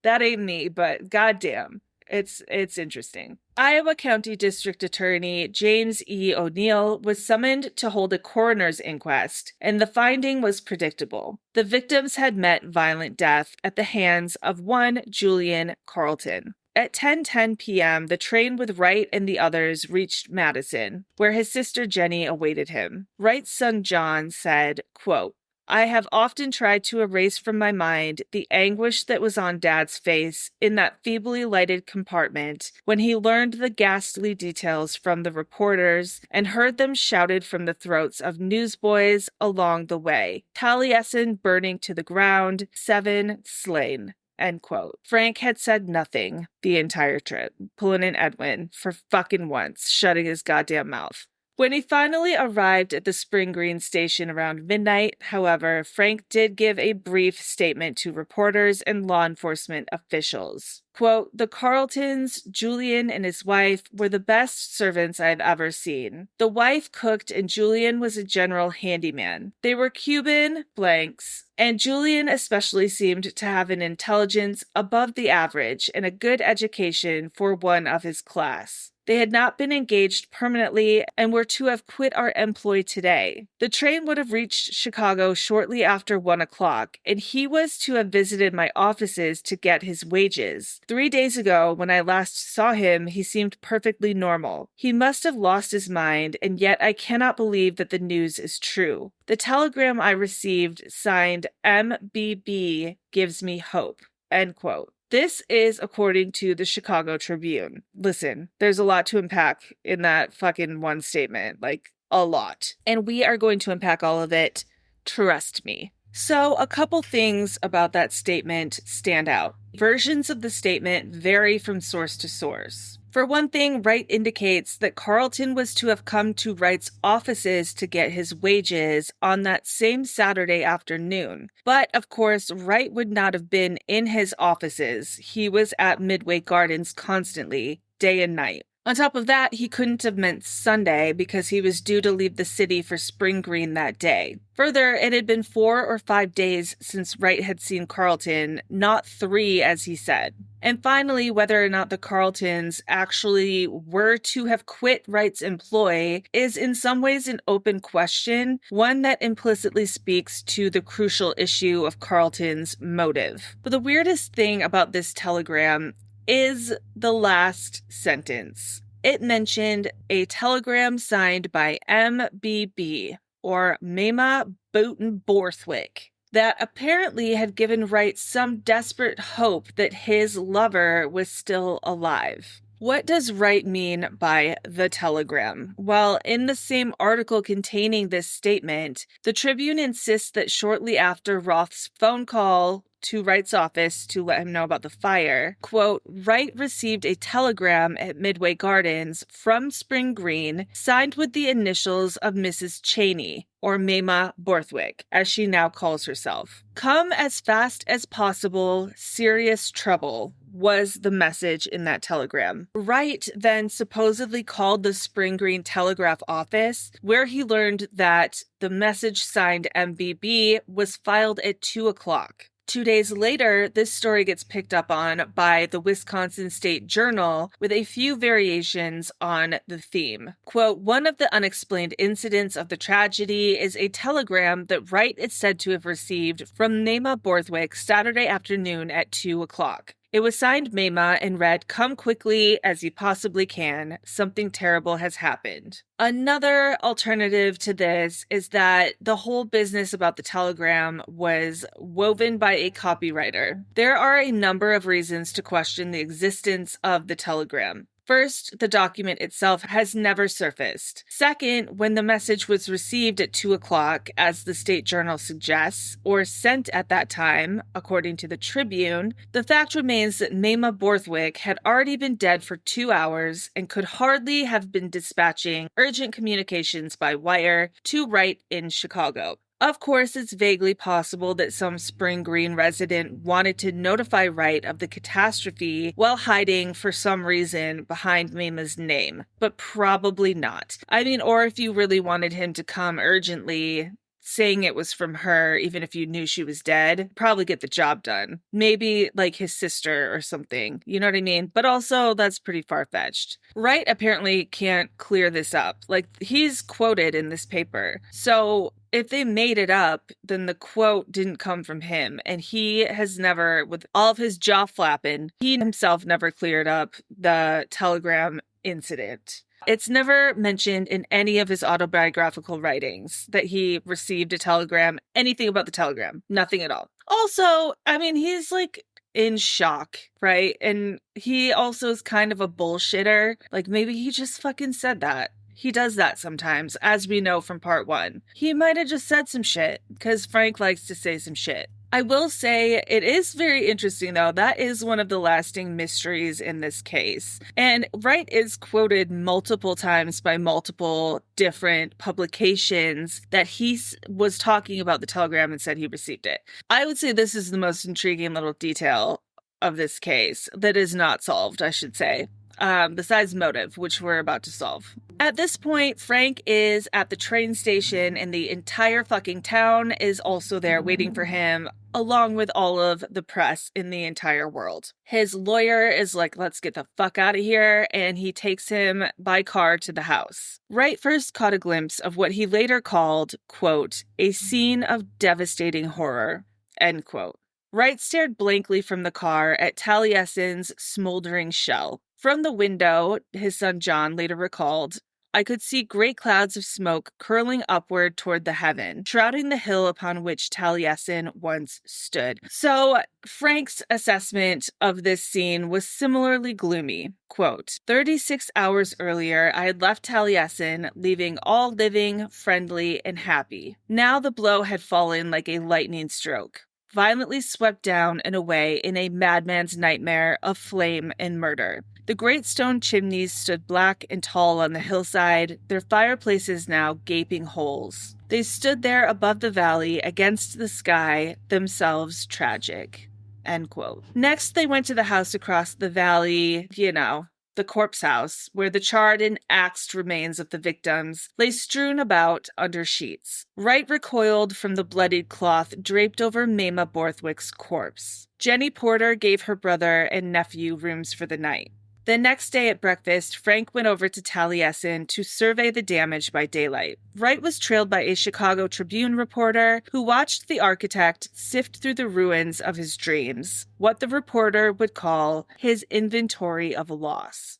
That ain't me, but goddamn, it's interesting. Iowa County District Attorney James E. O'Neill was summoned to hold a coroner's inquest, and the finding was predictable. The victims had met violent death at the hands of one Julian Carlton. At 10:10 p.m., the train with Wright and the others reached Madison, where his sister Jenny awaited him. Wright's son John said, quote, "I have often tried to erase from my mind the anguish that was on Dad's face in that feebly lighted compartment when he learned the ghastly details from the reporters and heard them shouted from the throats of newsboys along the way. Taliesin burning to the ground, 7 slain." End quote. Frank had said nothing the entire trip, pulling an Edwin for fucking once, shutting his goddamn mouth. When he finally arrived at the Spring Green station around midnight, however, Frank did give a brief statement to reporters and law enforcement officials. Quote, "The Carltons, Julian and his wife, were the best servants I've ever seen. The wife cooked and Julian was a general handyman. They were Cuban blanks, and Julian especially seemed to have an intelligence above the average and a good education for one of his class. They had not been engaged permanently and were to have quit our employ today. The train would have reached Chicago shortly after 1 o'clock, and he was to have visited my offices to get his wages. 3 days ago, when I last saw him, he seemed perfectly normal. He must have lost his mind, and yet I cannot believe that the news is true. The telegram I received, signed MBB, gives me hope." End quote. This is according to the Chicago Tribune. Listen, there's a lot to unpack in that fucking one statement, like a lot. And we are going to unpack all of it. Trust me. So a couple things about that statement stand out. Versions of the statement vary from source to source. For one thing, Wright indicates that Carlton was to have come to Wright's offices to get his wages on that same Saturday afternoon. But, of course, Wright would not have been in his offices. He was at Midway Gardens constantly, day and night. On top of that, he couldn't have meant Sunday because he was due to leave the city for Spring Green that day. Further, it had been 4 or 5 days since Wright had seen Carlton, not 3 as he said. And finally, whether or not the Carltons actually were to have quit Wright's employ is in some ways an open question, one that implicitly speaks to the crucial issue of Carlton's motive. But the weirdest thing about this telegram is the last sentence. It mentioned a telegram signed by MBB, or Mamah Borthwick, that apparently had given Wright some desperate hope that his lover was still alive. What does Wright mean by the telegram? Well, in the same article containing this statement, the Tribune insists that shortly after Roth's phone call to Wright's office to let him know about the fire, quote, "Wright received a telegram at Midway Gardens from Spring Green signed with the initials of Mrs. Cheney, or Mamah Borthwick, as she now calls herself. Come as fast as possible, serious trouble," was the message in that telegram. Wright then supposedly called the Spring Green Telegraph office, where he learned that the message signed MBB was filed at 2 o'clock. 2 days later, this story gets picked up on by the Wisconsin State Journal with a few variations on the theme. Quote, "One of the unexplained incidents of the tragedy is a telegram that Wright is said to have received from Mamah Borthwick Saturday afternoon at 2 o'clock. It was signed Mamah and read, 'Come quickly as you possibly can. Something terrible has happened.'" Another alternative to this is that the whole business about the telegram was woven by a copywriter. There are a number of reasons to question the existence of the telegram. First, the document itself has never surfaced. Second, when the message was received at 2 o'clock, as the State Journal suggests, or sent at that time, according to the Tribune, the fact remains that Mamah Borthwick had already been dead for 2 hours and could hardly have been dispatching urgent communications by wire to Wright in Chicago. Of course, it's vaguely possible that some Spring Green resident wanted to notify Wright of the catastrophe while hiding for some reason behind Mamah's name, but probably not. I mean, or if you really wanted him to come urgently, saying it was from her, even if you knew she was dead, probably get the job done. Maybe like his sister or something, you know what I mean? But also, that's pretty far-fetched. Wright apparently can't clear this up. Like, he's quoted in this paper. So if they made it up, then the quote didn't come from him. And he has never, with all of his jaw flapping, he himself never cleared up the telegram incident. It's never mentioned in any of his autobiographical writings that he received a telegram, anything about the telegram, nothing at all. Also, I mean, he's like in shock, right? And he also is kind of a bullshitter. Like, maybe he just fucking said that. He does that sometimes, as we know from part 1. He might have just said some shit, because Frank likes to say some shit. I will say it is very interesting, though. That is one of the lasting mysteries in this case. And Wright is quoted multiple times by multiple different publications that he was talking about the telegram and said he received it. I would say this is the most intriguing little detail of this case that is not solved, I should say. Besides motive, which we're about to solve. At this point, Frank is at the train station and the entire fucking town is also there waiting for him, along with all of the press in the entire world. His lawyer is like, let's get the fuck out of here, and he takes him by car to the house. Wright first caught a glimpse of what he later called, quote, a scene of devastating horror, end quote. Wright stared blankly from the car at Taliesin's smoldering shell. From the window, his son John later recalled, I could see great clouds of smoke curling upward toward the heaven, shrouding the hill upon which Taliesin once stood. So Frank's assessment of this scene was similarly gloomy. Quote, 36 hours earlier, I had left Taliesin, leaving all living, friendly, and happy. Now the blow had fallen like a lightning stroke, violently swept down and away in a madman's nightmare of flame and murder. The great stone chimneys stood black and tall on the hillside, their fireplaces now gaping holes. They stood there above the valley, against the sky, themselves tragic. End quote. Next, they went to the house across the valley, the corpse house, where the charred and axed remains of the victims lay strewn about under sheets. Wright recoiled from the bloodied cloth draped over Mamah Borthwick's corpse. Jenny Porter gave her brother and nephew rooms for the night. The next day at breakfast, Frank went over to Taliesin to survey the damage by daylight. Wright was trailed by a Chicago Tribune reporter who watched the architect sift through the ruins of his dreams, what the reporter would call his inventory of loss.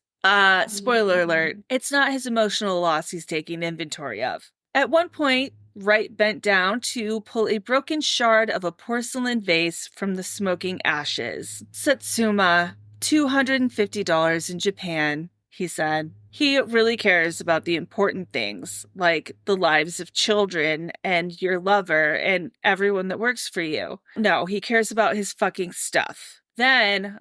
Spoiler alert, it's not his emotional loss he's taking inventory of. At one point, Wright bent down to pull a broken shard of a porcelain vase from the smoking ashes. Satsuma, $250 in Japan, he said. He really cares about the important things, like the lives of children and your lover and everyone that works for you. No, he cares about his fucking stuff. Then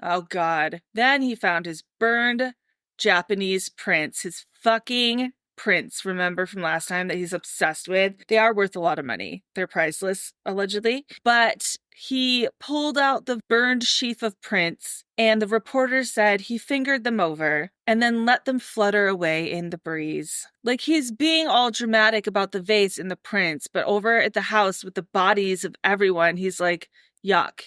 he found his burned Japanese prints, his fucking prints, remember from last time, that he's obsessed with. They are worth a lot of money. They're priceless, allegedly. But he pulled out the burned sheaf of prints, and the reporter said he fingered them over and then let them flutter away in the breeze. Like, he's being all dramatic about the vase and the prints, but over at the house with the bodies of everyone, he's like, yuck.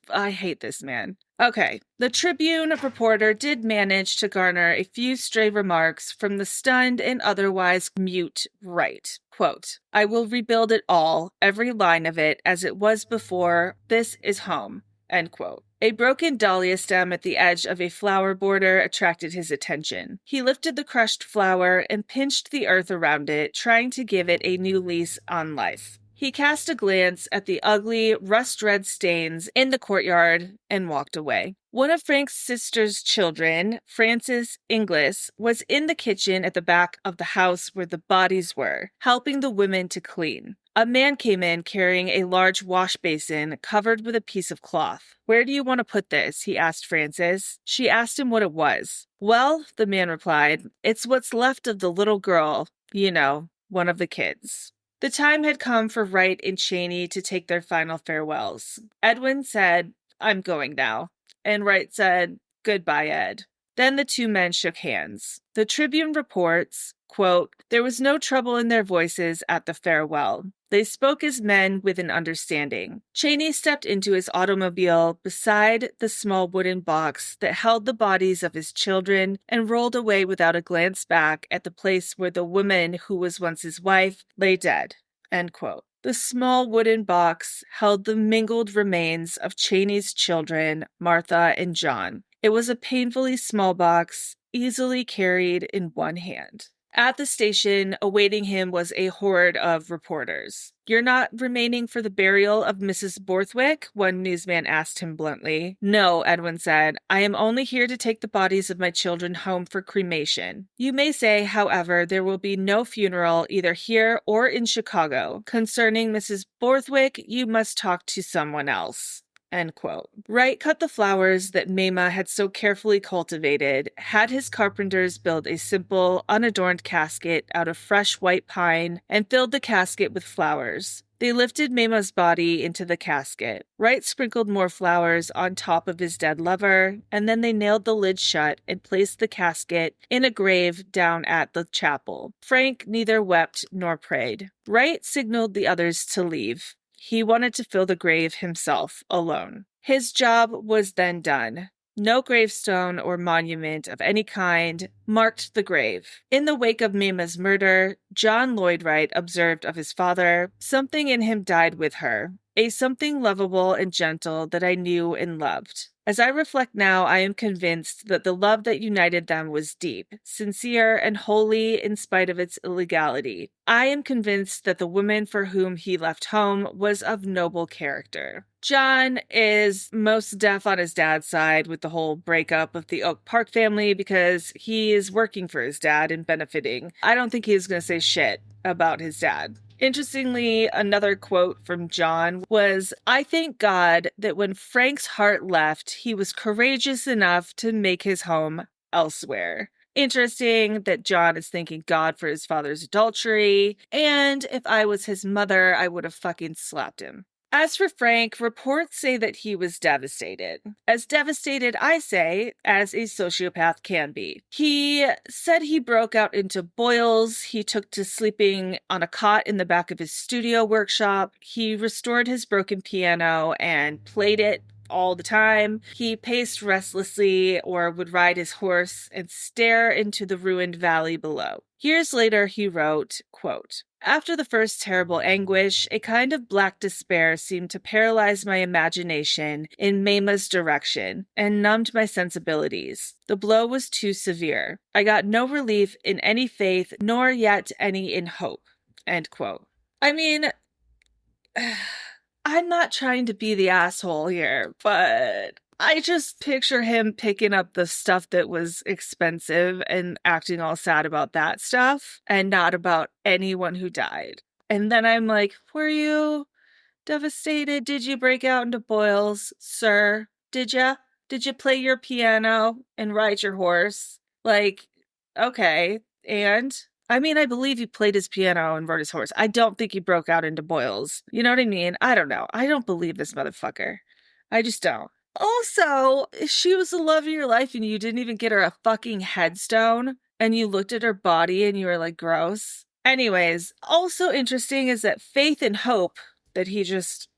I hate this man. Okay, the Tribune reporter did manage to garner a few stray remarks from the stunned and otherwise mute Wright. Quote, I will rebuild it all, every line of it, as it was before. This is home. End quote. A broken dahlia stem at the edge of a flower border attracted his attention. He lifted the crushed flower and pinched the earth around it, trying to give it a new lease on life. He cast a glance at the ugly, rust-red stains in the courtyard and walked away. One of Frank's sister's children, Frances Inglis, was in the kitchen at the back of the house where the bodies were, helping the women to clean. A man came in carrying a large wash basin covered with a piece of cloth. "Where do you want to put this?" he asked Frances. She asked him what it was. "Well," the man replied, "it's what's left of the little girl, one of the kids." The time had come for Wright and Cheney to take their final farewells. Edwin said, "I'm going now." And Wright said, "Goodbye, Ed." Then the two men shook hands. The Tribune reports, quote, "There was no trouble in their voices at the farewell. They spoke as men with an understanding." Cheney stepped into his automobile beside the small wooden box that held the bodies of his children and rolled away without a glance back at the place where the woman who was once his wife lay dead. End quote. The small wooden box held the mingled remains of Cheney's children, Martha and John. It was a painfully small box, easily carried in one hand. At the station, awaiting him was a horde of reporters. "You're not remaining for the burial of Mrs. Borthwick?" one newsman asked him bluntly. "No," Edwin said. "I am only here to take the bodies of my children home for cremation. You may say, however, there will be no funeral either here or in Chicago. Concerning Mrs. Borthwick, you must talk to someone else." End quote. Wright cut the flowers that Mamah had so carefully cultivated, had his carpenters build a simple, unadorned casket out of fresh white pine, and filled the casket with flowers. They lifted Mamah's body into the casket. Wright sprinkled more flowers on top of his dead lover, and then they nailed the lid shut and placed the casket in a grave down at the chapel. Frank neither wept nor prayed. Wright signaled the others to leave. He wanted to fill the grave himself, alone. His job was then done. No gravestone or monument of any kind marked the grave. In the wake of Mamah's murder, John Lloyd Wright observed of his father, "Something in him died with her, a something lovable and gentle that I knew and loved. As I reflect now, I am convinced that the love that united them was deep, sincere, and holy in spite of its illegality. I am convinced that the woman for whom he left home was of noble character." John is most deaf on his dad's side with the whole breakup of the Oak Park family because he is working for his dad and benefiting. I don't think he's going to say shit about his dad. Interestingly, another quote from John was, "I thank God that when Frank's heart left, he was courageous enough to make his home elsewhere." Interesting that John is thanking God for his father's adultery, and if I was his mother, I would have fucking slapped him. As for Frank, reports say that he was devastated. As devastated, I say, as a sociopath can be. He said he broke out into boils. He took to sleeping on a cot in the back of his studio workshop. He restored his broken piano and played it all the time. He paced restlessly or would ride his horse and stare into the ruined valley below. Years later, he wrote, quote, "After the first terrible anguish, a kind of black despair seemed to paralyze my imagination in Mamah's direction and numbed my sensibilities. The blow was too severe. I got no relief in any faith, nor yet any in hope." End quote. I mean, I'm not trying to be the asshole here, but I just picture him picking up the stuff that was expensive and acting all sad about that stuff and not about anyone who died. And then I'm like, were you devastated? Did you break out into boils, sir? Did ya? Did you play your piano and ride your horse? Like, okay. And I mean, I believe he played his piano and rode his horse. I don't think he broke out into boils. You know what I mean? I don't know. I don't believe this motherfucker. I just don't. Also, if she was the love of your life and you didn't even get her a fucking headstone and you looked at her body and you were like, gross. Anyways, also interesting is that faith and hope that he just,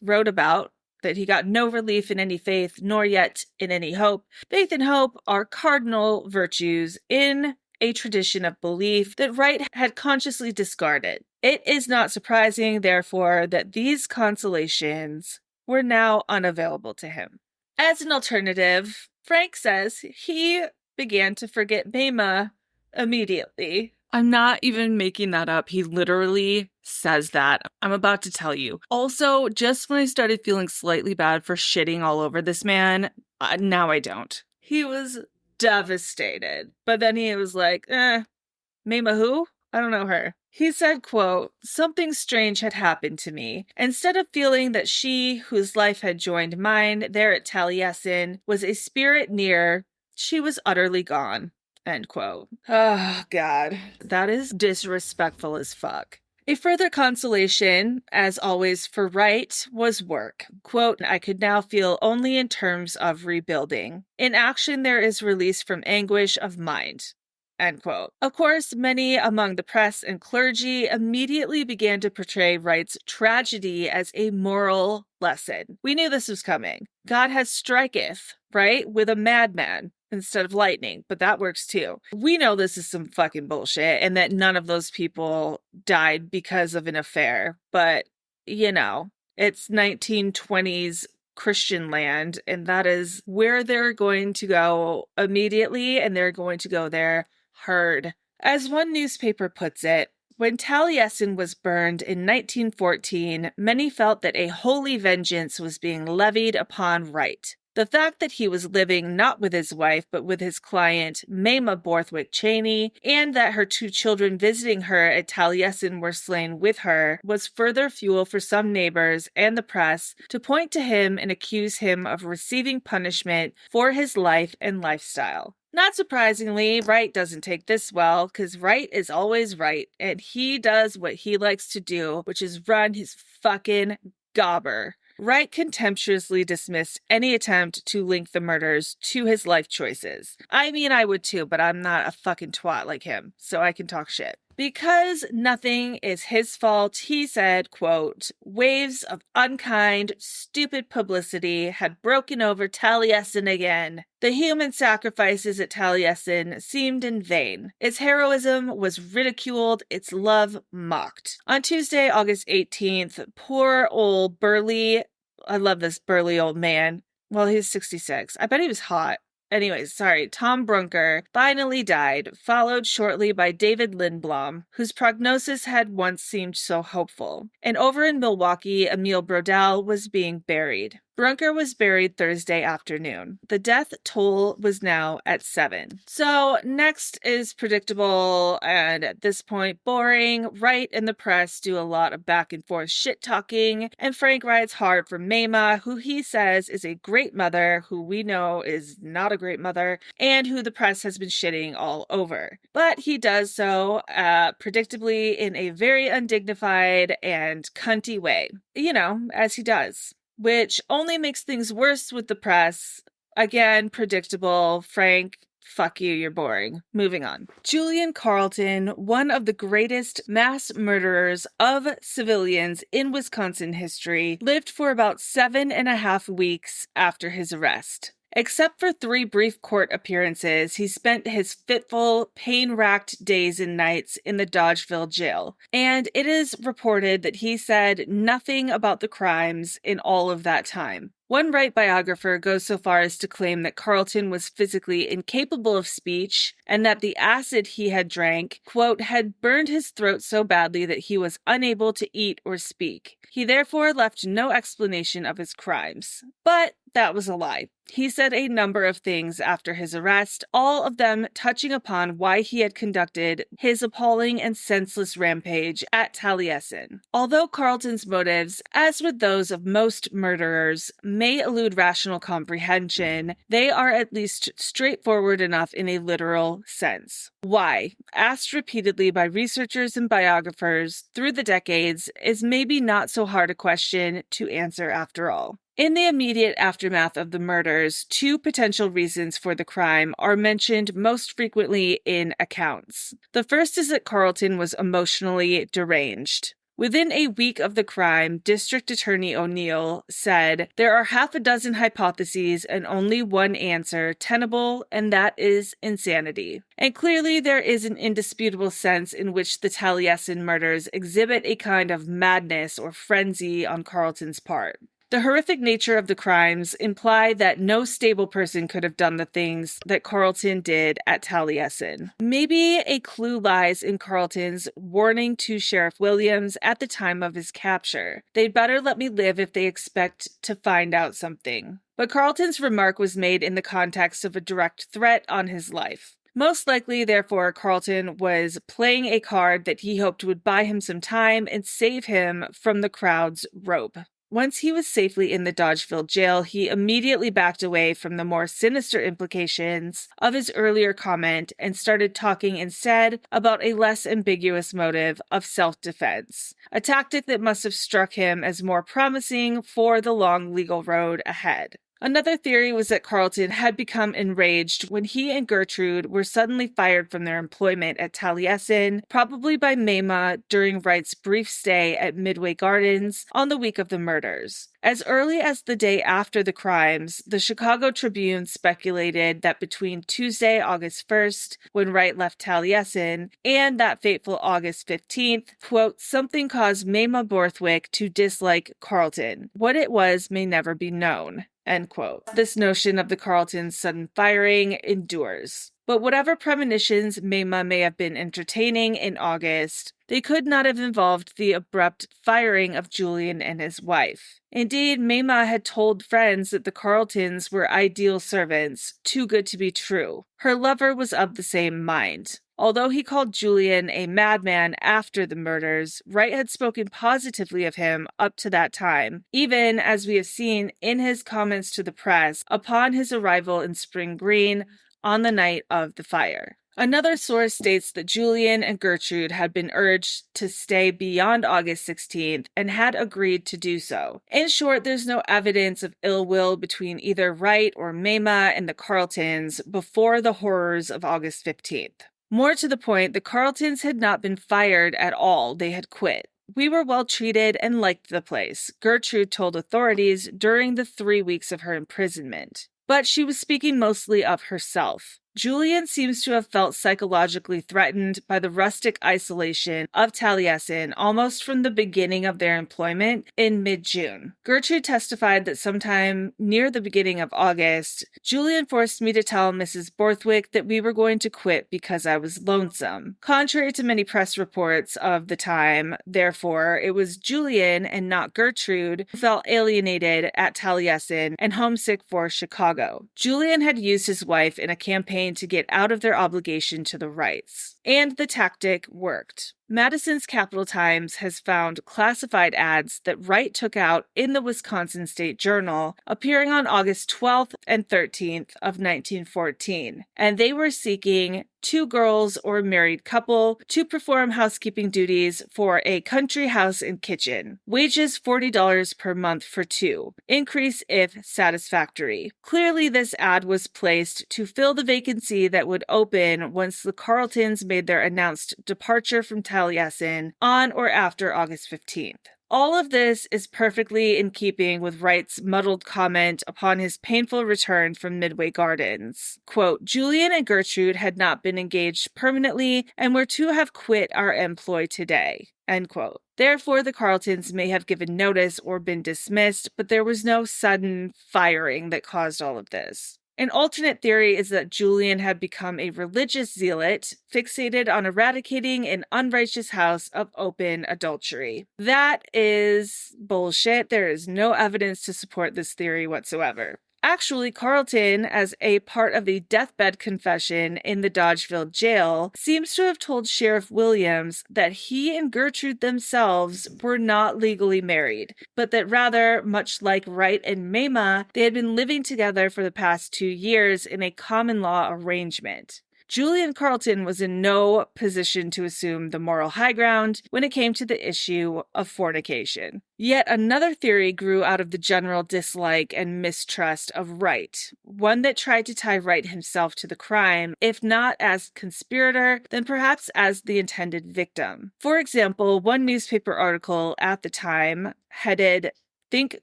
wrote about, that he got no relief in any faith, nor yet in any hope. Faith and hope are cardinal virtues in a tradition of belief that Wright had consciously discarded. It is not surprising, therefore, that these consolations were now unavailable to him. As an alternative, Frank says he began to forget Mamah immediately. I'm not even making that up. He literally says that. I'm about to tell you. Also, just when I started feeling slightly bad for shitting all over this man, now I don't. He was devastated. But then he was like, Mamah who? I don't know her. He said, quote, "Something strange had happened to me. Instead of feeling that she, whose life had joined mine there at Taliesin, was a spirit near, she was utterly gone." End quote. Oh, God. That is disrespectful as fuck. A further consolation, as always for Wright, was work. Quote, "I could now feel only in terms of rebuilding. In action there is release from anguish of mind." End quote. Of course, many among the press and clergy immediately began to portray Wright's tragedy as a moral lesson. We knew this was coming. God has striketh, right, with a madman instead of lightning, but that works too. We know this is some fucking bullshit and that none of those people died because of an affair, but, you know, it's 1920s Christian land, and that is where they're going to go immediately, and they're going to go there hard. As one newspaper puts it, when Taliesin was burned in 1914, many felt that a holy vengeance was being levied upon Wright. The fact that he was living not with his wife, but with his client, Mamah Borthwick Cheney, and that her 2 children visiting her at Taliesin were slain with her, was further fuel for some neighbors and the press to point to him and accuse him of receiving punishment for his life and lifestyle. Not surprisingly, Wright doesn't take this well, because Wright is always right, and he does what he likes to do, which is run his fucking gobber. Wright contemptuously dismissed any attempt to link the murders to his life choices. I mean, I would too, but I'm not a fucking twat like him, so I can talk shit. Because nothing is his fault, he said, quote, "Waves of unkind, stupid publicity had broken over Taliesin again. The human sacrifices at Taliesin seemed in vain. Its heroism was ridiculed, its love mocked." On Tuesday, August 18th, poor old burly, I love this burly old man. Well, he's 66. I bet he was hot. Anyways, sorry, Tom Brunker finally died, followed shortly by David Lindblom, whose prognosis had once seemed so hopeful. And over in Milwaukee, Emil Brodel was being buried. Brunker was buried Thursday afternoon. The death toll was now at 7. So next is predictable and at this point boring. Wright and the press do a lot of back and forth shit talking, and Frank rides hard for Mamah, who he says is a great mother, who we know is not a great mother, and who the press has been shitting all over. But he does so predictably in a very undignified and cunty way. You know, as he does. Which only makes things worse with the press. Again, predictable. Frank, fuck you, you're boring. Moving on. Julian Carlton, one of the greatest mass murderers of civilians in Wisconsin history, lived for about 7.5 weeks after his arrest. Except for 3 brief court appearances, he spent his fitful, pain-racked days and nights in the Dodgeville jail, and it is reported that he said nothing about the crimes in all of that time. One Wright biographer goes so far as to claim that Carlton was physically incapable of speech and that the acid he had drank, quote, had burned his throat so badly that he was unable to eat or speak. He therefore left no explanation of his crimes. But that was a lie. He said a number of things after his arrest, all of them touching upon why he had conducted his appalling and senseless rampage at Taliesin. Although Carlton's motives, as with those of most murderers, may elude rational comprehension, they are at least straightforward enough in a literal sense. Why, asked repeatedly by researchers and biographers through the decades, is maybe not so hard a question to answer after all. In the immediate aftermath of the murders, 2 potential reasons for the crime are mentioned most frequently in accounts. The first is that Carlton was emotionally deranged. Within a week of the crime, District Attorney O'Neill said, "There are half a dozen hypotheses and only one answer tenable, and that is insanity." And clearly there is an indisputable sense in which the Taliesin murders exhibit a kind of madness or frenzy on Carlton's part. The horrific nature of the crimes imply that no stable person could have done the things that Carlton did at Taliesin. Maybe a clue lies in Carlton's warning to Sheriff Williams at the time of his capture. They'd better let me live if they expect to find out something. But Carlton's remark was made in the context of a direct threat on his life. Most likely, therefore, Carlton was playing a card that he hoped would buy him some time and save him from the crowd's rope. Once he was safely in the Dodgeville jail, he immediately backed away from the more sinister implications of his earlier comment and started talking instead about a less ambiguous motive of self-defense, a tactic that must have struck him as more promising for the long legal road ahead. Another theory was that Carlton had become enraged when he and Gertrude were suddenly fired from their employment at Taliesin, probably by Mamah during Wright's brief stay at Midway Gardens on the week of the murders. As early as the day after the crimes, the Chicago Tribune speculated that between Tuesday, August 1st, when Wright left Taliesin, and that fateful August 15th, quote, something caused Mamah Borthwick to dislike Carlton. What it was may never be known. End quote. This notion of the Carlton's sudden firing endures. But whatever premonitions Mamah may have been entertaining in August, they could not have involved the abrupt firing of Julian and his wife. Indeed, Mamah had told friends that the Carltons were ideal servants, too good to be true. Her lover was of the same mind. Although he called Julian a madman after the murders, Wright had spoken positively of him up to that time, even as we have seen in his comments to the press upon his arrival in Spring Green on the night of the fire. Another source states that Julian and Gertrude had been urged to stay beyond August 16th and had agreed to do so. In short, there's no evidence of ill will between either Wright or Mamah and the Carltons before the horrors of August 15th. More to the point, the Carltons had not been fired at all, they had quit. We were well treated and liked the place, Gertrude told authorities during the 3 weeks of her imprisonment. But she was speaking mostly of herself. Julian seems to have felt psychologically threatened by the rustic isolation of Taliesin almost from the beginning of their employment in mid-June. Gertrude testified that sometime near the beginning of August, Julian forced me to tell Mrs. Borthwick that we were going to quit because I was lonesome. Contrary to many press reports of the time, therefore, it was Julian and not Gertrude who felt alienated at Taliesin and homesick for Chicago. Julian had used his wife in a campaign to get out of their obligation to the Wrights. And the tactic worked. Madison's Capital Times has found classified ads that Wright took out in the Wisconsin State Journal, appearing on August 12th and 13th of 1914, and they were seeking 2 girls or a married couple to perform housekeeping duties for a country house and kitchen. Wages $40 per month for 2. Increase if satisfactory. Clearly, this ad was placed to fill the vacancy that would open once the Carltons made their announced departure from Taliesin on or after August 15th. All of this is perfectly in keeping with Wright's muddled comment upon his painful return from Midway Gardens. Quote, Julian and Gertrude had not been engaged permanently and were to have quit our employ today. End quote. Therefore, the Carltons may have given notice or been dismissed, but there was no sudden firing that caused all of this. An alternate theory is that Julian had become a religious zealot, fixated on eradicating an unrighteous house of open adultery. That is bullshit. There is no evidence to support this theory whatsoever. Actually, Carlton, as a part of a deathbed confession in the Dodgeville jail, seems to have told Sheriff Williams that he and Gertrude themselves were not legally married, but that rather, much like Wright and Mamah, they had been living together for the past 2 years in a common law arrangement. Julian Carlton was in no position to assume the moral high ground when it came to the issue of fornication. Yet another theory grew out of the general dislike and mistrust of Wright, one that tried to tie Wright himself to the crime, if not as conspirator, then perhaps as the intended victim. For example, one newspaper article at the time headed, "Think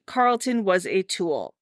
Carlton was a tool."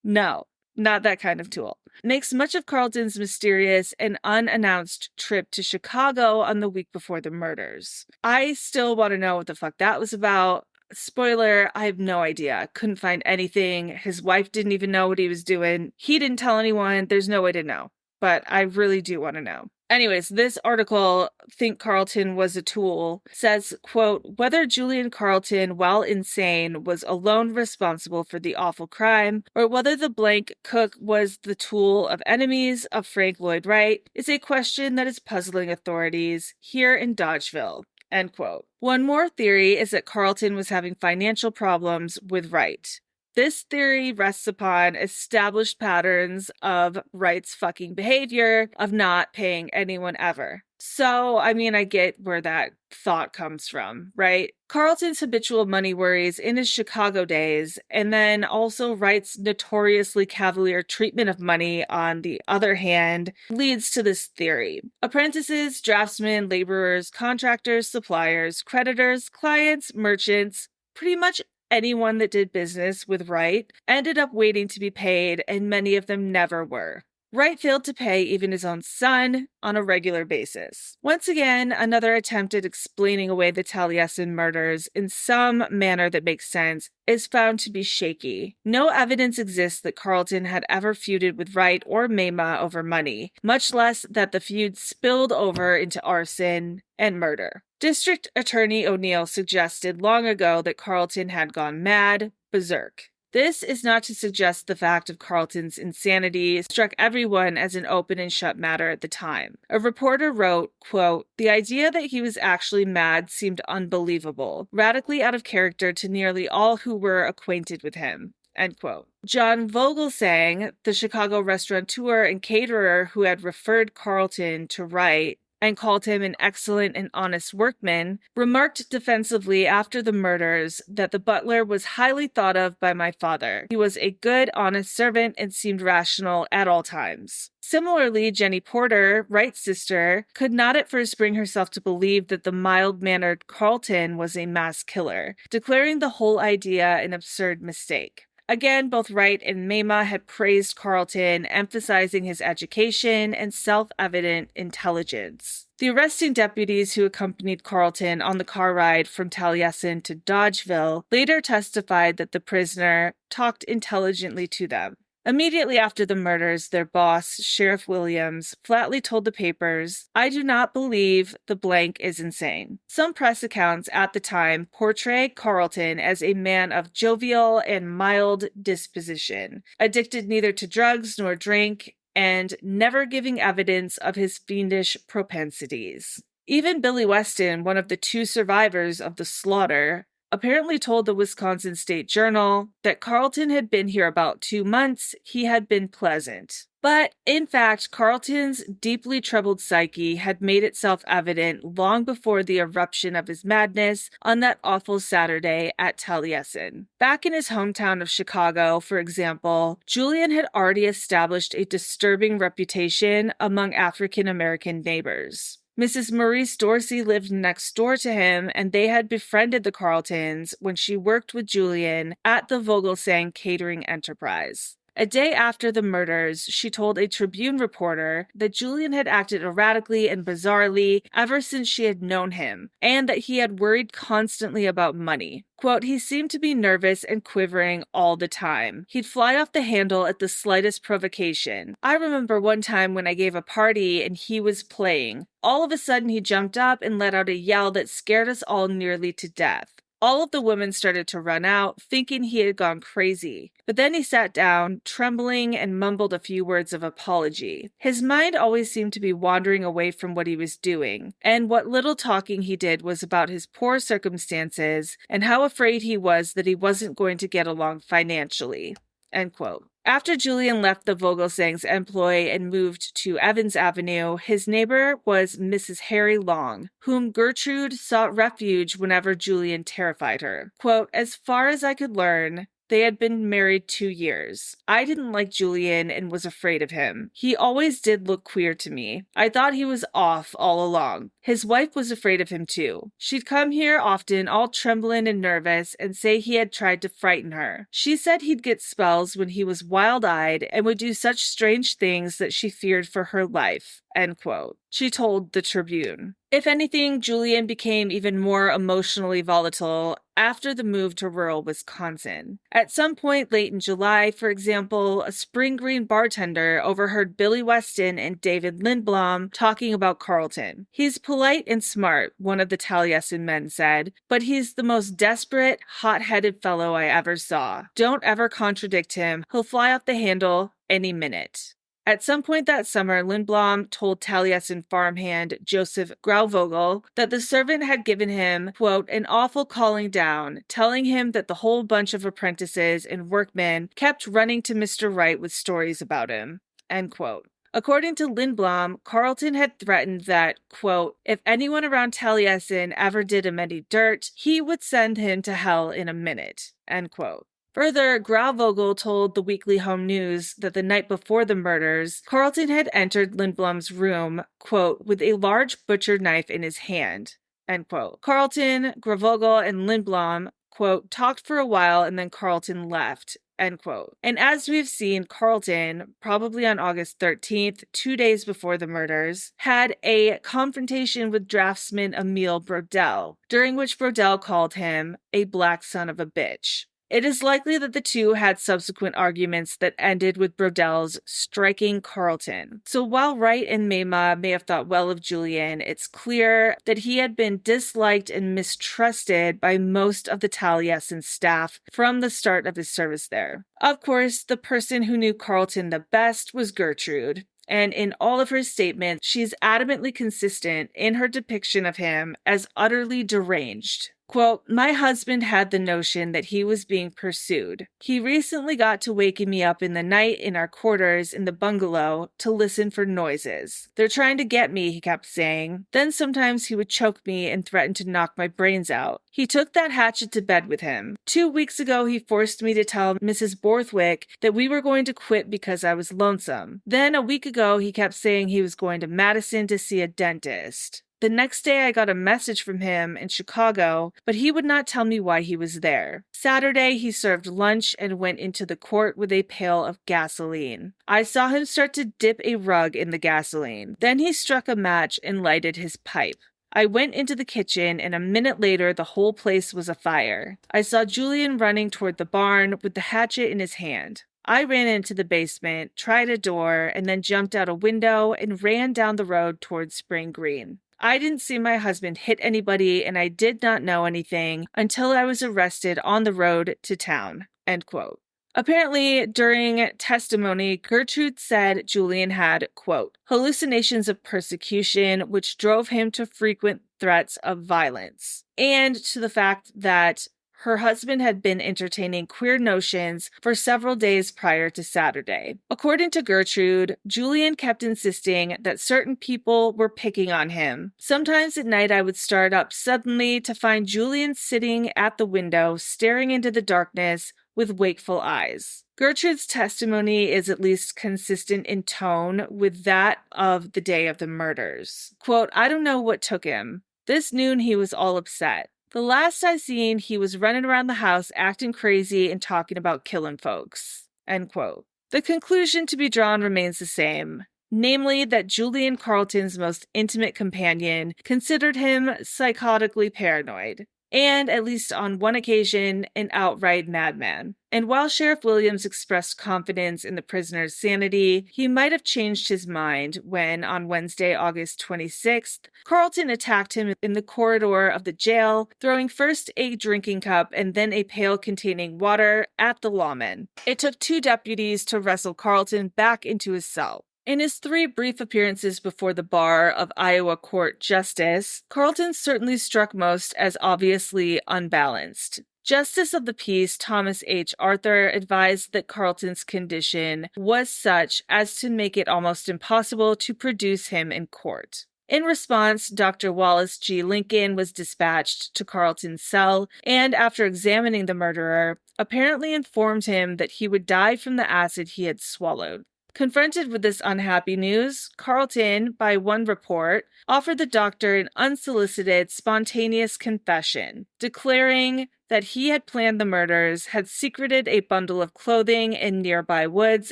No, not that kind of tool. Makes much of Carlton's mysterious and unannounced trip to Chicago on the week before the murders. I still want to know what the fuck that was about. Spoiler, I have no idea. Couldn't find anything. His wife didn't even know what he was doing. He didn't tell anyone. There's no way to know. But I really do want to know. Anyways, this article, Think Carlton Was a Tool, says, quote, whether Julian Carlton, while insane, was alone responsible for the awful crime, or whether the blank cook was the tool of enemies of Frank Lloyd Wright, is a question that is puzzling authorities here in Dodgeville. End quote. One more theory is that Carlton was having financial problems with Wright. This theory rests upon established patterns of Wright's fucking behavior of not paying anyone ever. So, I mean, I get where that thought comes from, right? Carlton's habitual money worries in his Chicago days, and then also Wright's notoriously cavalier treatment of money, on the other hand, leads to this theory. Apprentices, draftsmen, laborers, contractors, suppliers, creditors, clients, merchants, pretty much anyone that did business with Wright ended up waiting to be paid, and many of them never were. Wright failed to pay even his own son on a regular basis. Once again, another attempt at explaining away the Taliesin murders in some manner that makes sense is found to be shaky. No evidence exists that Carlton had ever feuded with Wright or Mamah over money, much less that the feud spilled over into arson and murder. District Attorney O'Neill suggested long ago that Carlton had gone mad, berserk. This is not to suggest the fact of Carlton's insanity struck everyone as an open and shut matter at the time. A reporter wrote, quote, the idea that he was actually mad seemed unbelievable, radically out of character to nearly all who were acquainted with him. End quote. John Vogelsang, the Chicago restaurateur and caterer who had referred Carlton to Wright and called him an excellent and honest workman, remarked defensively after the murders that the butler was highly thought of by my father. He was a good, honest servant and seemed rational at all times. Similarly, Jenny Porter, Wright's sister, could not at first bring herself to believe that the mild-mannered Carlton was a mass killer, declaring the whole idea an absurd mistake. Again, both Wright and Mamah had praised Carlton, emphasizing his education and self-evident intelligence. The arresting deputies who accompanied Carlton on the car ride from Taliesin to Dodgeville later testified that the prisoner talked intelligently to them. Immediately after the murders, their boss, Sheriff Williams, flatly told the papers, I do not believe the blank is insane. Some press accounts at the time portray Carlton as a man of jovial and mild disposition, addicted neither to drugs nor drink, and never giving evidence of his fiendish propensities. Even Billy Weston, one of the two survivors of the slaughter, apparently told the Wisconsin State Journal that Carlton had been here about 2 months. He had been pleasant. But, in fact, Carlton's deeply troubled psyche had made itself evident long before the eruption of his madness on that awful Saturday at Taliesin. Back in his hometown of Chicago, for example, Julian had already established a disturbing reputation among African-American neighbors. Mrs. Maurice Dorsey lived next door to him, and they had befriended the Carltons when she worked with Julian at the Vogelsang catering enterprise. A day after the murders, she told a Tribune reporter that Julian had acted erratically and bizarrely ever since she had known him, and that he had worried constantly about money. Quote, he seemed to be nervous and quivering all the time. He'd fly off the handle at the slightest provocation. I remember one time when I gave a party and he was playing. All of a sudden he jumped up and let out a yell that scared us all nearly to death. All of the women started to run out, thinking he had gone crazy. But then he sat down, trembling, and mumbled a few words of apology. His mind always seemed to be wandering away from what he was doing, and what little talking he did was about his poor circumstances and how afraid he was that he wasn't going to get along financially. End quote. After Julian left the Vogelsang's employ and moved to Evans Avenue, his neighbor was Mrs. Harry Long, whom Gertrude sought refuge whenever Julian terrified her. Quote, as far as I could learn, they had been married 2 years. I didn't like Julian and was afraid of him. He always did look queer to me. I thought he was off all along. His wife was afraid of him too. She'd come here often, all trembling and nervous, and say he had tried to frighten her. She said he'd get spells when he was wild-eyed and would do such strange things that she feared for her life. End quote. She told the Tribune. If anything, Julian became even more emotionally volatile after the move to rural Wisconsin. At some point late in July, for example, a Spring Green bartender overheard Billy Weston and David Lindblom talking about Carlton. "He's polite and smart," one of the Taliesin men said, "but he's the most desperate, hot-headed fellow I ever saw. Don't ever contradict him. He'll fly off the handle any minute." At some point that summer, Lindblom told Taliesin farmhand Joseph Grauvogel that the servant had given him, quote, "an awful calling down, telling him that the whole bunch of apprentices and workmen kept running to Mr. Wright with stories about him," end quote. According to Lindblom, Carlton had threatened that, quote, "if anyone around Taliesin ever did him any dirt, he would send him to hell in a minute," end quote. Further, Grauvogel told the Weekly Home News that the night before the murders, Carlton had entered Lindblom's room, quote, "with a large butcher knife in his hand," end quote. Carlton, Grauvogel, and Lindblom, quote, talked for a while and then Carlton left, end quote. And as we've seen, Carlton, probably on August 13th, 2 days before the murders, had a confrontation with draftsman Emile Brodel, during which Brodel called him a black son of a bitch. It is likely that the two had subsequent arguments that ended with Brodel's striking Carlton. So while Wright and Mamah may have thought well of Julian, it's clear that he had been disliked and mistrusted by most of the Taliesin staff from the start of his service there. Of course, the person who knew Carlton the best was Gertrude. And in all of her statements, she's adamantly consistent in her depiction of him as utterly deranged. Quote, "My husband had the notion that he was being pursued. He recently got to waking me up in the night in our quarters in the bungalow to listen for noises. They're trying to get me," he kept saying. Then sometimes he would choke me and threaten to knock my brains out. He took that hatchet to bed with him. 2 weeks ago, he forced me to tell Mrs. Borthwick that we were going to quit because I was lonesome. Then a week ago, he kept saying he was going to Madison to see a dentist. The next day I got a message from him in Chicago, but he would not tell me why he was there. Saturday, he served lunch and went into the court with a pail of gasoline. I saw him start to dip a rug in the gasoline. Then he struck a match and lighted his pipe. I went into the kitchen, and a minute later, the whole place was afire. I saw Julian running toward the barn with the hatchet in his hand. I ran into the basement, tried a door, and then jumped out a window and ran down the road toward Spring Green. I didn't see my husband hit anybody, and I did not know anything until I was arrested on the road to town," end quote. Apparently, during testimony, Gertrude said Julian had, quote, "hallucinations of persecution, which drove him to frequent threats of violence," and to the fact that her husband had been entertaining queer notions for several days prior to Saturday. According to Gertrude, Julian kept insisting that certain people were picking on him. "Sometimes at night I would start up suddenly to find Julian sitting at the window, staring into the darkness with wakeful eyes." Gertrude's testimony is at least consistent in tone with that of the day of the murders. Quote, "I don't know what took him. This noon he was all upset. The last I seen, he was running around the house acting crazy and talking about killing folks," end quote. The conclusion to be drawn remains the same, namely that Julian Carlton's most intimate companion considered him psychotically paranoid, and, at least on one occasion, an outright madman. And while Sheriff Williams expressed confidence in the prisoner's sanity, he might have changed his mind when, on Wednesday, August 26th, Carlton attacked him in the corridor of the jail, throwing first a drinking cup and then a pail containing water at the lawman. It took 2 deputies to wrestle Carlton back into his cell. In his 3 brief appearances before the bar of Iowa Court Justice, Carlton certainly struck most as obviously unbalanced. Justice of the Peace Thomas H. Arthur advised that Carlton's condition was such as to make it almost impossible to produce him in court. In response, Dr. Wallace G. Lincoln was dispatched to Carlton's cell and, after examining the murderer, apparently informed him that he would die from the acid he had swallowed. Confronted with this unhappy news, Carlton, by one report, offered the doctor an unsolicited, spontaneous confession, declaring, that he had planned the murders, had secreted a bundle of clothing in nearby woods,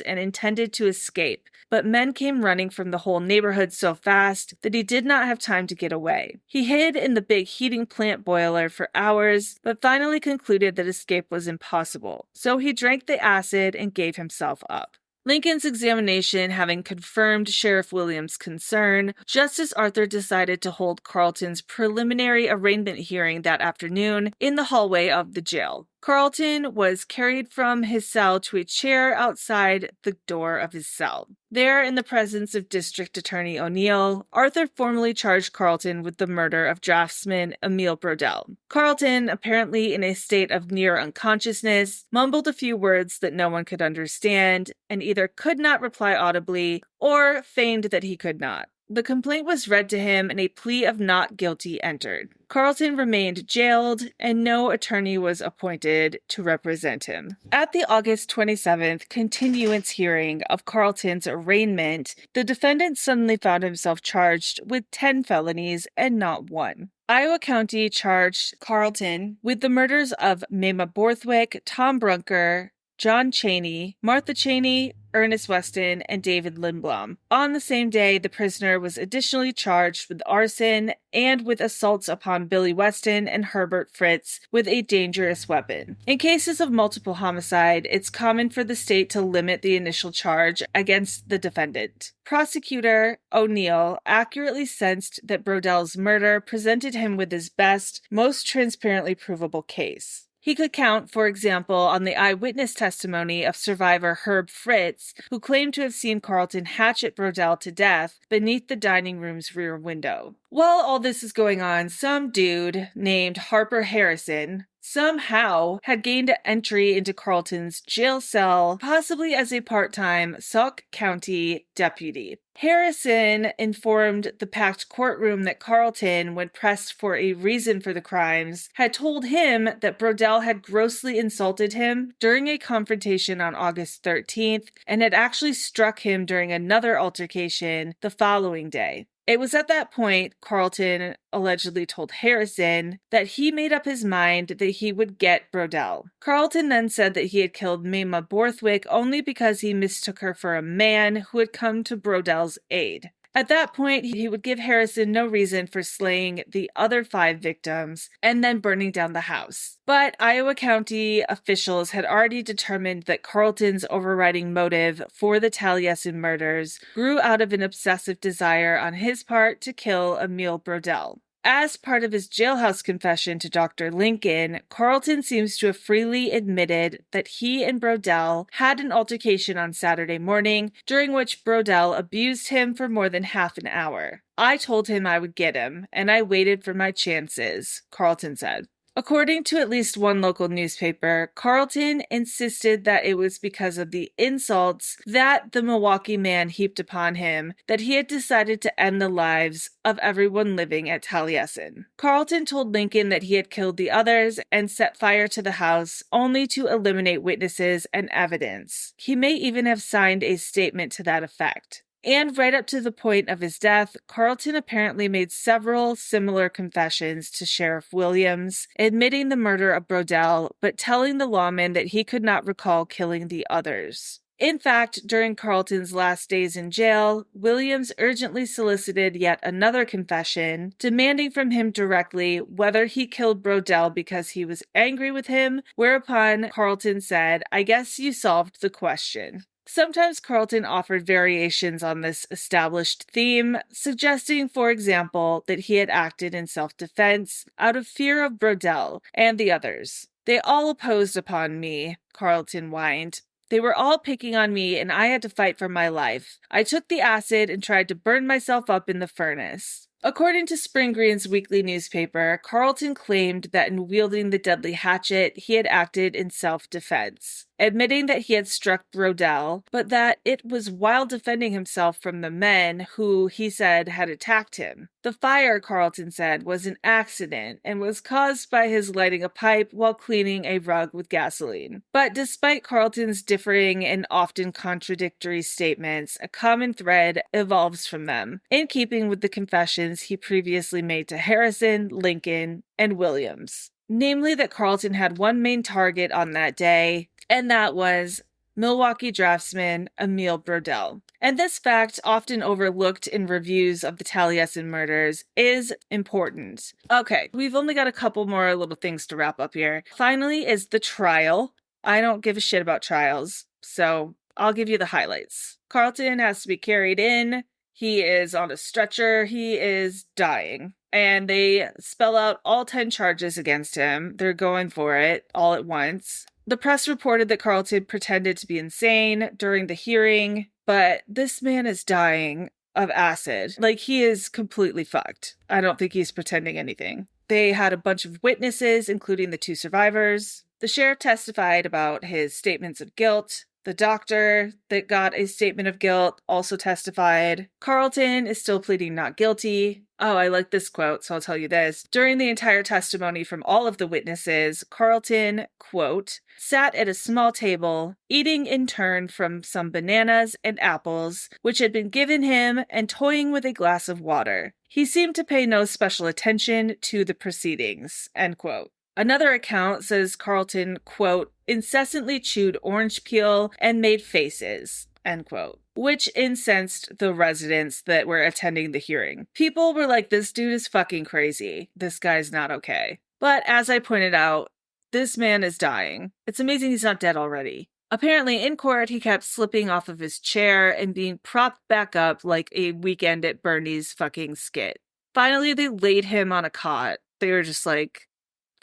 and intended to escape. But men came running from the whole neighborhood so fast that he did not have time to get away. He hid in the big heating plant boiler for hours, but finally concluded that escape was impossible. So he drank the acid and gave himself up. Lincoln's examination having confirmed Sheriff Williams' concern, Justice Arthur decided to hold Carlton's preliminary arraignment hearing that afternoon in the hallway of the jail. Carlton was carried from his cell to a chair outside the door of his cell. There, in the presence of District Attorney O'Neill, Arthur formally charged Carlton with the murder of draftsman Emile Brodel. Carlton, apparently in a state of near unconsciousness, mumbled a few words that no one could understand, and either could not reply audibly or feigned that he could not. The complaint was read to him and a plea of not guilty entered. Carlton remained jailed, and no attorney was appointed to represent him. At the August 27th continuance hearing of Carlton's arraignment, the defendant suddenly found himself charged with 10 felonies and not one. Iowa County charged Carlton with the murders of Mamah Borthwick, Tom Brunker, John Cheney, Martha Cheney, Ernest Weston, and David Lindblom. On the same day, the prisoner was additionally charged with arson and with assaults upon Billy Weston and Herbert Fritz with a dangerous weapon. In cases of multiple homicide, it's common for the state to limit the initial charge against the defendant. Prosecutor O'Neill accurately sensed that Brodel's murder presented him with his best, most transparently provable case. He could count, for example, on the eyewitness testimony of survivor Herb Fritz, who claimed to have seen Carlton hatchet Brodel to death beneath the dining room's rear window. While all this is going on, some dude named Harper Harrison somehow had gained entry into Carlton's jail cell, possibly as a part-time Sauk County deputy. Harrison informed the packed courtroom that Carlton, when pressed for a reason for the crimes, had told him that Brodel had grossly insulted him during a confrontation on August 13th and had actually struck him during another altercation the following day. It was at that point Carlton allegedly told Harrison that he made up his mind that he would get Brodel. Carlton then said that he had killed Mamah Borthwick only because he mistook her for a man who had come to Brodel's aid. At that point, he would give Harrison no reason for slaying the other 5 victims and then burning down the house. But Iowa County officials had already determined that Carlton's overriding motive for the Taliesin murders grew out of an obsessive desire on his part to kill Emile Brodel. As part of his jailhouse confession to Dr. Lincoln, Carlton seems to have freely admitted that he and Brodel had an altercation on Saturday morning, during which Brodel abused him for more than half an hour. I told him I would get him, and I waited for my chances, Carlton said. According to at least one local newspaper, Carlton insisted that it was because of the insults that the Milwaukee man heaped upon him that he had decided to end the lives of everyone living at Taliesin. Carlton told Lincoln that he had killed the others and set fire to the house only to eliminate witnesses and evidence. He may even have signed a statement to that effect. And right up to the point of his death, Carlton apparently made several similar confessions to Sheriff Williams, admitting the murder of Brodel, but telling the lawman that he could not recall killing the others. In fact, during Carlton's last days in jail, Williams urgently solicited yet another confession, demanding from him directly whether he killed Brodel because he was angry with him, whereupon Carlton said, "I guess you solved the question." Sometimes Carlton offered variations on this established theme, suggesting, for example, that he had acted in self-defense out of fear of Brodel and the others. "They all opposed upon me," Carlton whined. "They were all picking on me and I had to fight for my life. I took the acid and tried to burn myself up in the furnace." According to Spring Green's weekly newspaper, Carlton claimed that in wielding the deadly hatchet, he had acted in self-defense, admitting that he had struck Brodel, but that it was while defending himself from the men who, he said, had attacked him. The fire, Carlton said, was an accident and was caused by his lighting a pipe while cleaning a rug with gasoline. But despite Carlton's differing and often contradictory statements, a common thread evolves from them, in keeping with the confessions he previously made to Harrison, Lincoln, and Williams. namely that Carlton had one main target on that day, and that was Milwaukee draftsman Emil Brodell. And this fact, often overlooked in reviews of the Taliesin murders, is important. Okay, we've only got a couple more little things to wrap up here. Finally is the trial. I don't give a shit about trials, so I'll give you the highlights. Carlton has to be carried in. He is on a stretcher. He is dying. And they spell out all 10 charges against him. They're going for it all at once. The press reported that Carlton pretended to be insane during the hearing, but this man is dying of acid. Like, he is completely fucked. I don't think he's pretending anything. They had a bunch of witnesses, including the 2 survivors. The sheriff testified about his statements of guilt. The doctor that got a statement of guilt also testified. Carlton is still pleading not guilty. Oh, I like this quote, so I'll tell you this. During the entire testimony from all of the witnesses, Carlton, quote, sat at a small table, eating in turn from some bananas and apples, which had been given him, and toying with a glass of water. He seemed to pay no special attention to the proceedings, end quote. Another account says Carlton, quote, incessantly chewed orange peel and made faces, end quote, which incensed the residents that were attending the hearing. People were like, this dude is fucking crazy. This guy's not okay. But as I pointed out, this man is dying. It's amazing he's not dead already. Apparently, in court, he kept slipping off of his chair and being propped back up like a Weekend at Bernie's fucking skit. Finally, they laid him on a cot. They were just like,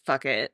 fuck it.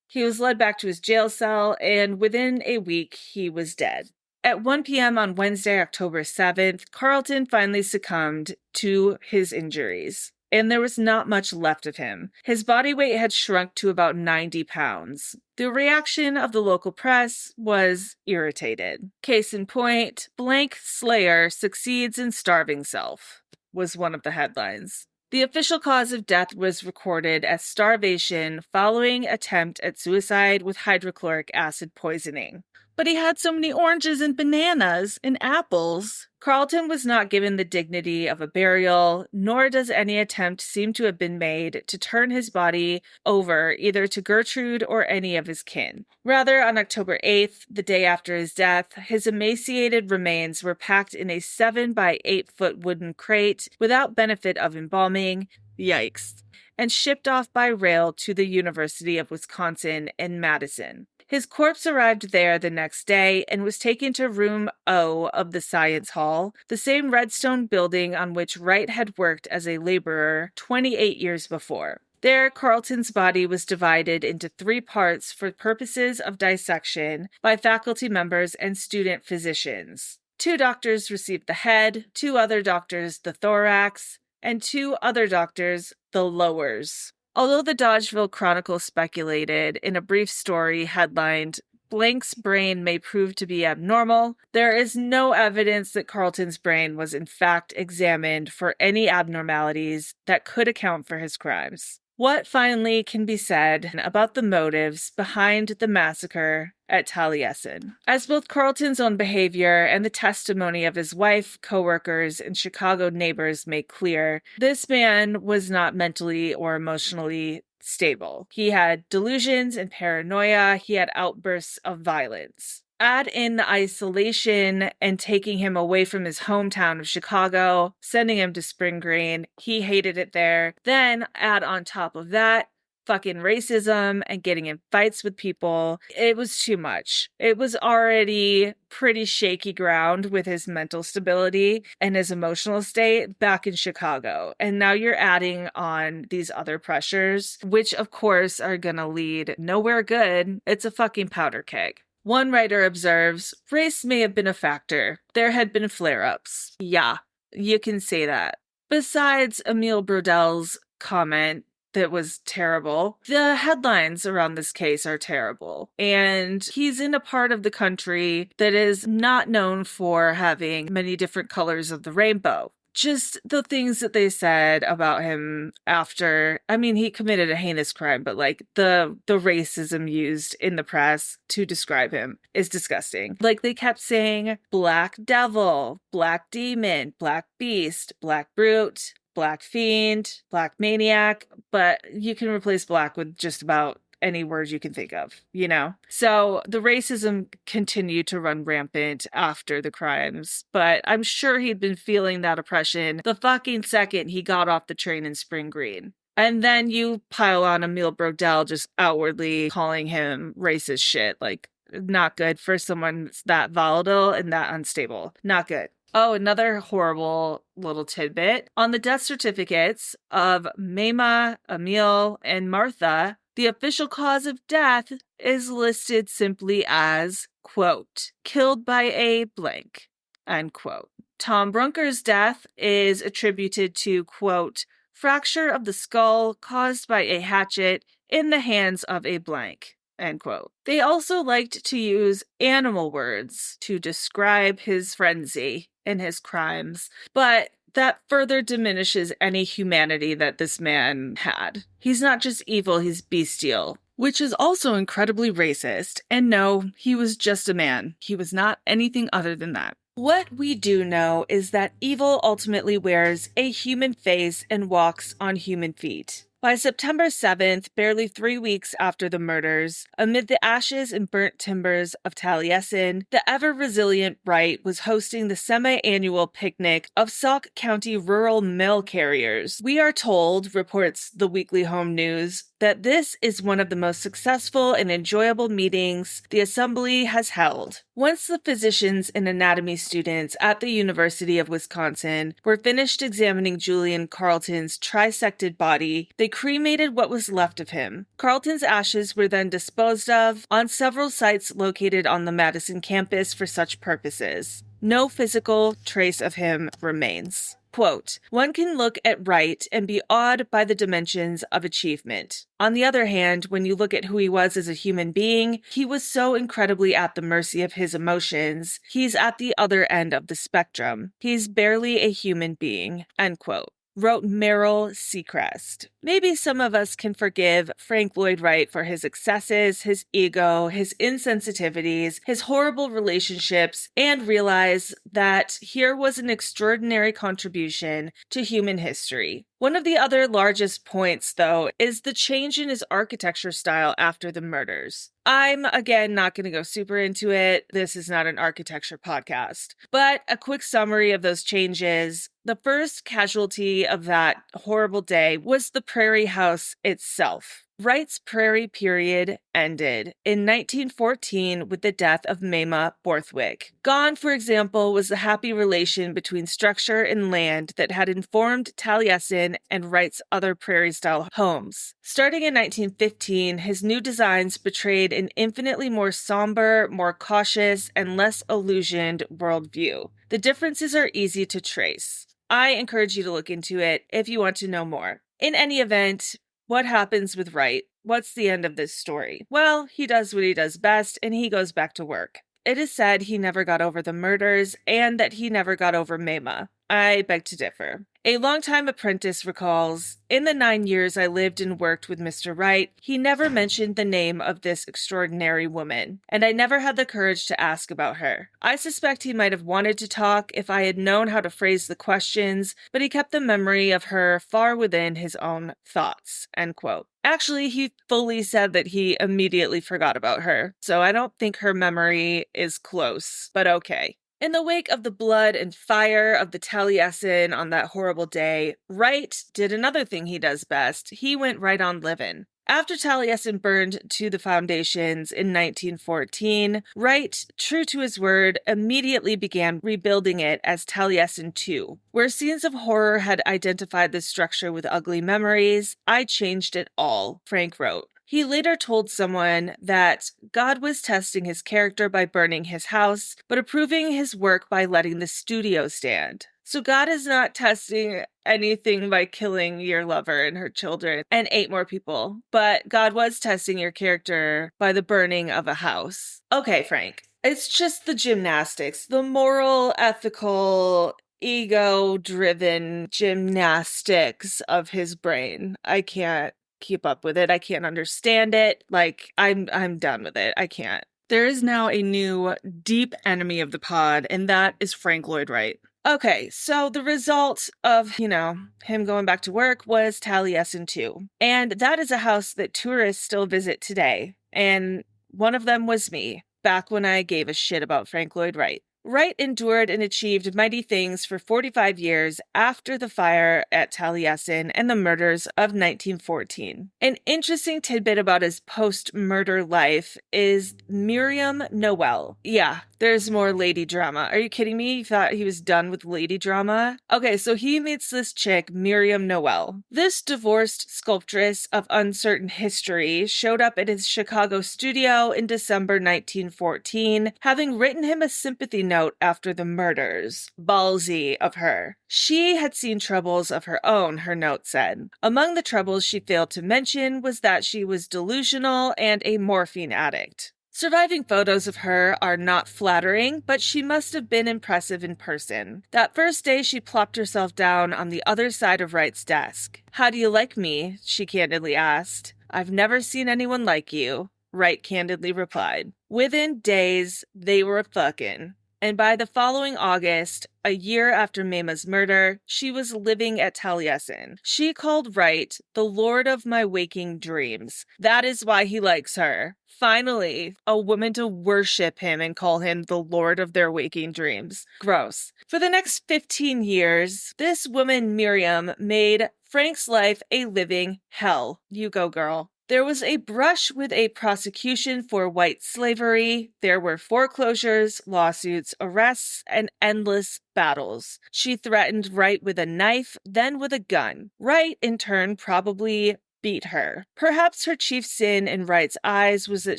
He was led back to his jail cell, and within a week, he was dead. At 1 p.m. on Wednesday, October 7th, Carlton finally succumbed to his injuries, and there was not much left of him. His body weight had shrunk to about 90 pounds. The reaction of the local press was irritated. Case in point, blank slayer succeeds in starving self, was one of the headlines. The official cause of death was recorded as starvation following attempt at suicide with hydrochloric acid poisoning. But he had so many oranges and bananas and apples. Carlton was not given the dignity of a burial, nor does any attempt seem to have been made to turn his body over either to Gertrude or any of his kin. Rather, on October 8th, the day after his death, his emaciated remains were packed in a 7 by 8 foot wooden crate without benefit of embalming, yikes, and shipped off by rail to the University of Wisconsin in Madison. His corpse arrived there the next day and was taken to Room O of the Science Hall, the same redstone building on which Wright had worked as a laborer 28 years before. There, Carlton's body was divided into 3 parts for purposes of dissection by faculty members and student physicians. 2 doctors received the head, 2 other doctors the thorax, and 2 other doctors the lowers. Although the Dodgeville Chronicle speculated in a brief story headlined, Blank's brain may prove to be abnormal, there is no evidence that Carlton's brain was in fact examined for any abnormalities that could account for his crimes. What finally can be said about the motives behind the massacre at Taliesin? As both Carlton's own behavior and the testimony of his wife, co-workers, and Chicago neighbors make clear, this man was not mentally or emotionally stable. He had delusions and paranoia. He had outbursts of violence. Add in the isolation and taking him away from his hometown of Chicago, sending him to Spring Green. He hated it there. Then add on top of that, fucking racism and getting in fights with people. It was too much. It was already pretty shaky ground with his mental stability and his emotional state back in Chicago. And now you're adding on these other pressures, which of course are gonna lead nowhere good. It's a fucking powder keg. One writer observes, race may have been a factor. There had been flare-ups. Yeah, you can say that. Besides Emil Brodell's comment that was terrible, the headlines around this case are terrible. And he's in a part of the country that is not known for having many different colors of the rainbow. Just the things that they said about him after, I mean, he committed a heinous crime, but like the racism used in the press to describe him is disgusting. Like they kept saying black devil, black demon, black beast, black brute. black fiend, black maniac, but you can replace black with just about any word you can think of, you know? So the racism continued to run rampant after the crimes, but I'm sure he'd been feeling that oppression the fucking second he got off the train in Spring Green. And then you pile on Emil Brodell just outwardly calling him racist shit. Like, not good for someone that's that volatile and that unstable. Not good. Oh, another horrible little tidbit. On the death certificates of Mamah, Emil, and Martha, the official cause of death is listed simply as, quote, killed by a blank, end quote. Tom Brunker's death is attributed to, quote, fracture of the skull caused by a hatchet in the hands of a blank, end quote. They also liked to use animal words to describe his frenzy and his crimes, but that further diminishes any humanity that this man had. He's not just evil, he's bestial, which is also incredibly racist. And no, he was just a man. He was not anything other than that. What we do know is that evil ultimately wears a human face and walks on human feet. By September 7th, barely 3 weeks after the murders, amid the ashes and burnt timbers of Taliesin, the ever-resilient Wright was hosting the semi-annual picnic of Sauk County rural mail carriers. We are told, reports the Weekly Home News, that this is one of the most successful and enjoyable meetings the Assembly has held. Once the physicians and anatomy students at the University of Wisconsin were finished examining Julian Carleton's trisected body, they cremated what was left of him. Carleton's ashes were then disposed of on several sites located on the Madison campus for such purposes. No physical trace of him remains. Quote, one can look at Wright and be awed by the dimensions of achievement. On the other hand, when you look at who he was as a human being, he was so incredibly at the mercy of his emotions. He's at the other end of the spectrum. He's barely a human being, end quote. Wrote Meryl Seacrest. Maybe some of us can forgive Frank Lloyd Wright for his excesses, his ego, his insensitivities, his horrible relationships, and realize that here was an extraordinary contribution to human history. One of the other largest points, though, is the change in his architecture style after the murders. I'm, again, not going to go super into it. This is not an architecture podcast. But a quick summary of those changes. The first casualty of that horrible day was the Prairie house itself. Wright's Prairie period ended in 1914 with the death of Mamah Borthwick. Gone, for example, was the happy relation between structure and land that had informed Taliesin and Wright's other Prairie-style homes. Starting in 1915, his new designs betrayed an infinitely more somber, more cautious, and less illusioned worldview. The differences are easy to trace. I encourage you to look into it if you want to know more. In any event, what happens with Wright? What's the end of this story? Well, he does what he does best, and he goes back to work. It is said he never got over the murders, and that he never got over Mamah. I beg to differ. A longtime apprentice recalls, in the 9 years I lived and worked with Mr. Wright, he never mentioned the name of this extraordinary woman, and I never had the courage to ask about her. I suspect he might have wanted to talk if I had known how to phrase the questions, but he kept the memory of her far within his own thoughts, end quote. Actually, he fully said that he immediately forgot about her, so I don't think her memory is close, but okay. In the wake of the blood and fire of the Taliesin on that horrible day, Wright did another thing he does best. He went right on living. After Taliesin burned to the foundations in 1914, Wright, true to his word, immediately began rebuilding it as Taliesin II. Where scenes of horror had identified the structure with ugly memories, I changed it all, Frank wrote. He later told someone that God was testing his character by burning his house, but approving his work by letting the studio stand. So God is not testing anything by killing your lover and her children and 8 more people, but God was testing your character by the burning of a house. Okay, Frank, it's just the gymnastics, the moral, ethical, ego-driven gymnastics of his brain. I can't keep up with it. I can't understand it. Like, I'm done with it. I can't. There is now a new deep enemy of the pod, and that is Frank Lloyd Wright. Okay, so the result of, him going back to work was Taliesin 2. And that is a house that tourists still visit today. And one of them was me, back when I gave a shit about Frank Lloyd Wright. Wright endured and achieved mighty things for 45 years after the fire at Taliesin and the murders of 1914. An interesting tidbit about his post-murder life is Miriam Noel. Yeah, there's more lady drama. Are you kidding me? You thought he was done with lady drama? Okay, so he meets this chick, Miriam Noel. This divorced sculptress of uncertain history showed up at his Chicago studio in December 1914, having written him a sympathy note after the murders. Ballsy of her. She had seen troubles of her own, her note said. Among the troubles she failed to mention was that she was delusional and a morphine addict. Surviving photos of her are not flattering, but she must have been impressive in person. That first day, she plopped herself down on the other side of Wright's desk. "How do you like me?" she candidly asked. "I've never seen anyone like you," Wright candidly replied. Within days, they were fucking. And by the following August, a year after Mamah's murder, she was living at Taliesin. She called Wright the Lord of my waking dreams. That is why he likes her. Finally, a woman to worship him and call him the Lord of their waking dreams. Gross. For the next 15 years, this woman, Miriam, made Frank's life a living hell. You go, girl. There was a brush with a prosecution for white slavery. There were foreclosures, lawsuits, arrests, and endless battles. She threatened Wright with a knife, then with a gun. Wright, in turn, probably beat her. Perhaps her chief sin in Wright's eyes was that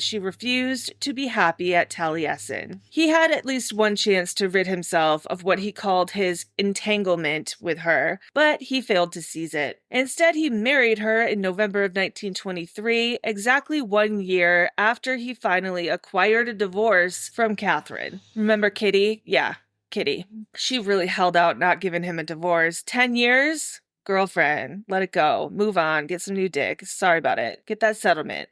she refused to be happy at Taliesin. He had at least one chance to rid himself of what he called his entanglement with her, but he failed to seize it. Instead, he married her in November of 1923, exactly 1 year after he finally acquired a divorce from Catherine. Remember Kitty? Yeah, Kitty. She really held out not giving him a divorce. 10 years? Girlfriend, let it go. Move on. Get some new dick. Sorry about it. Get that settlement.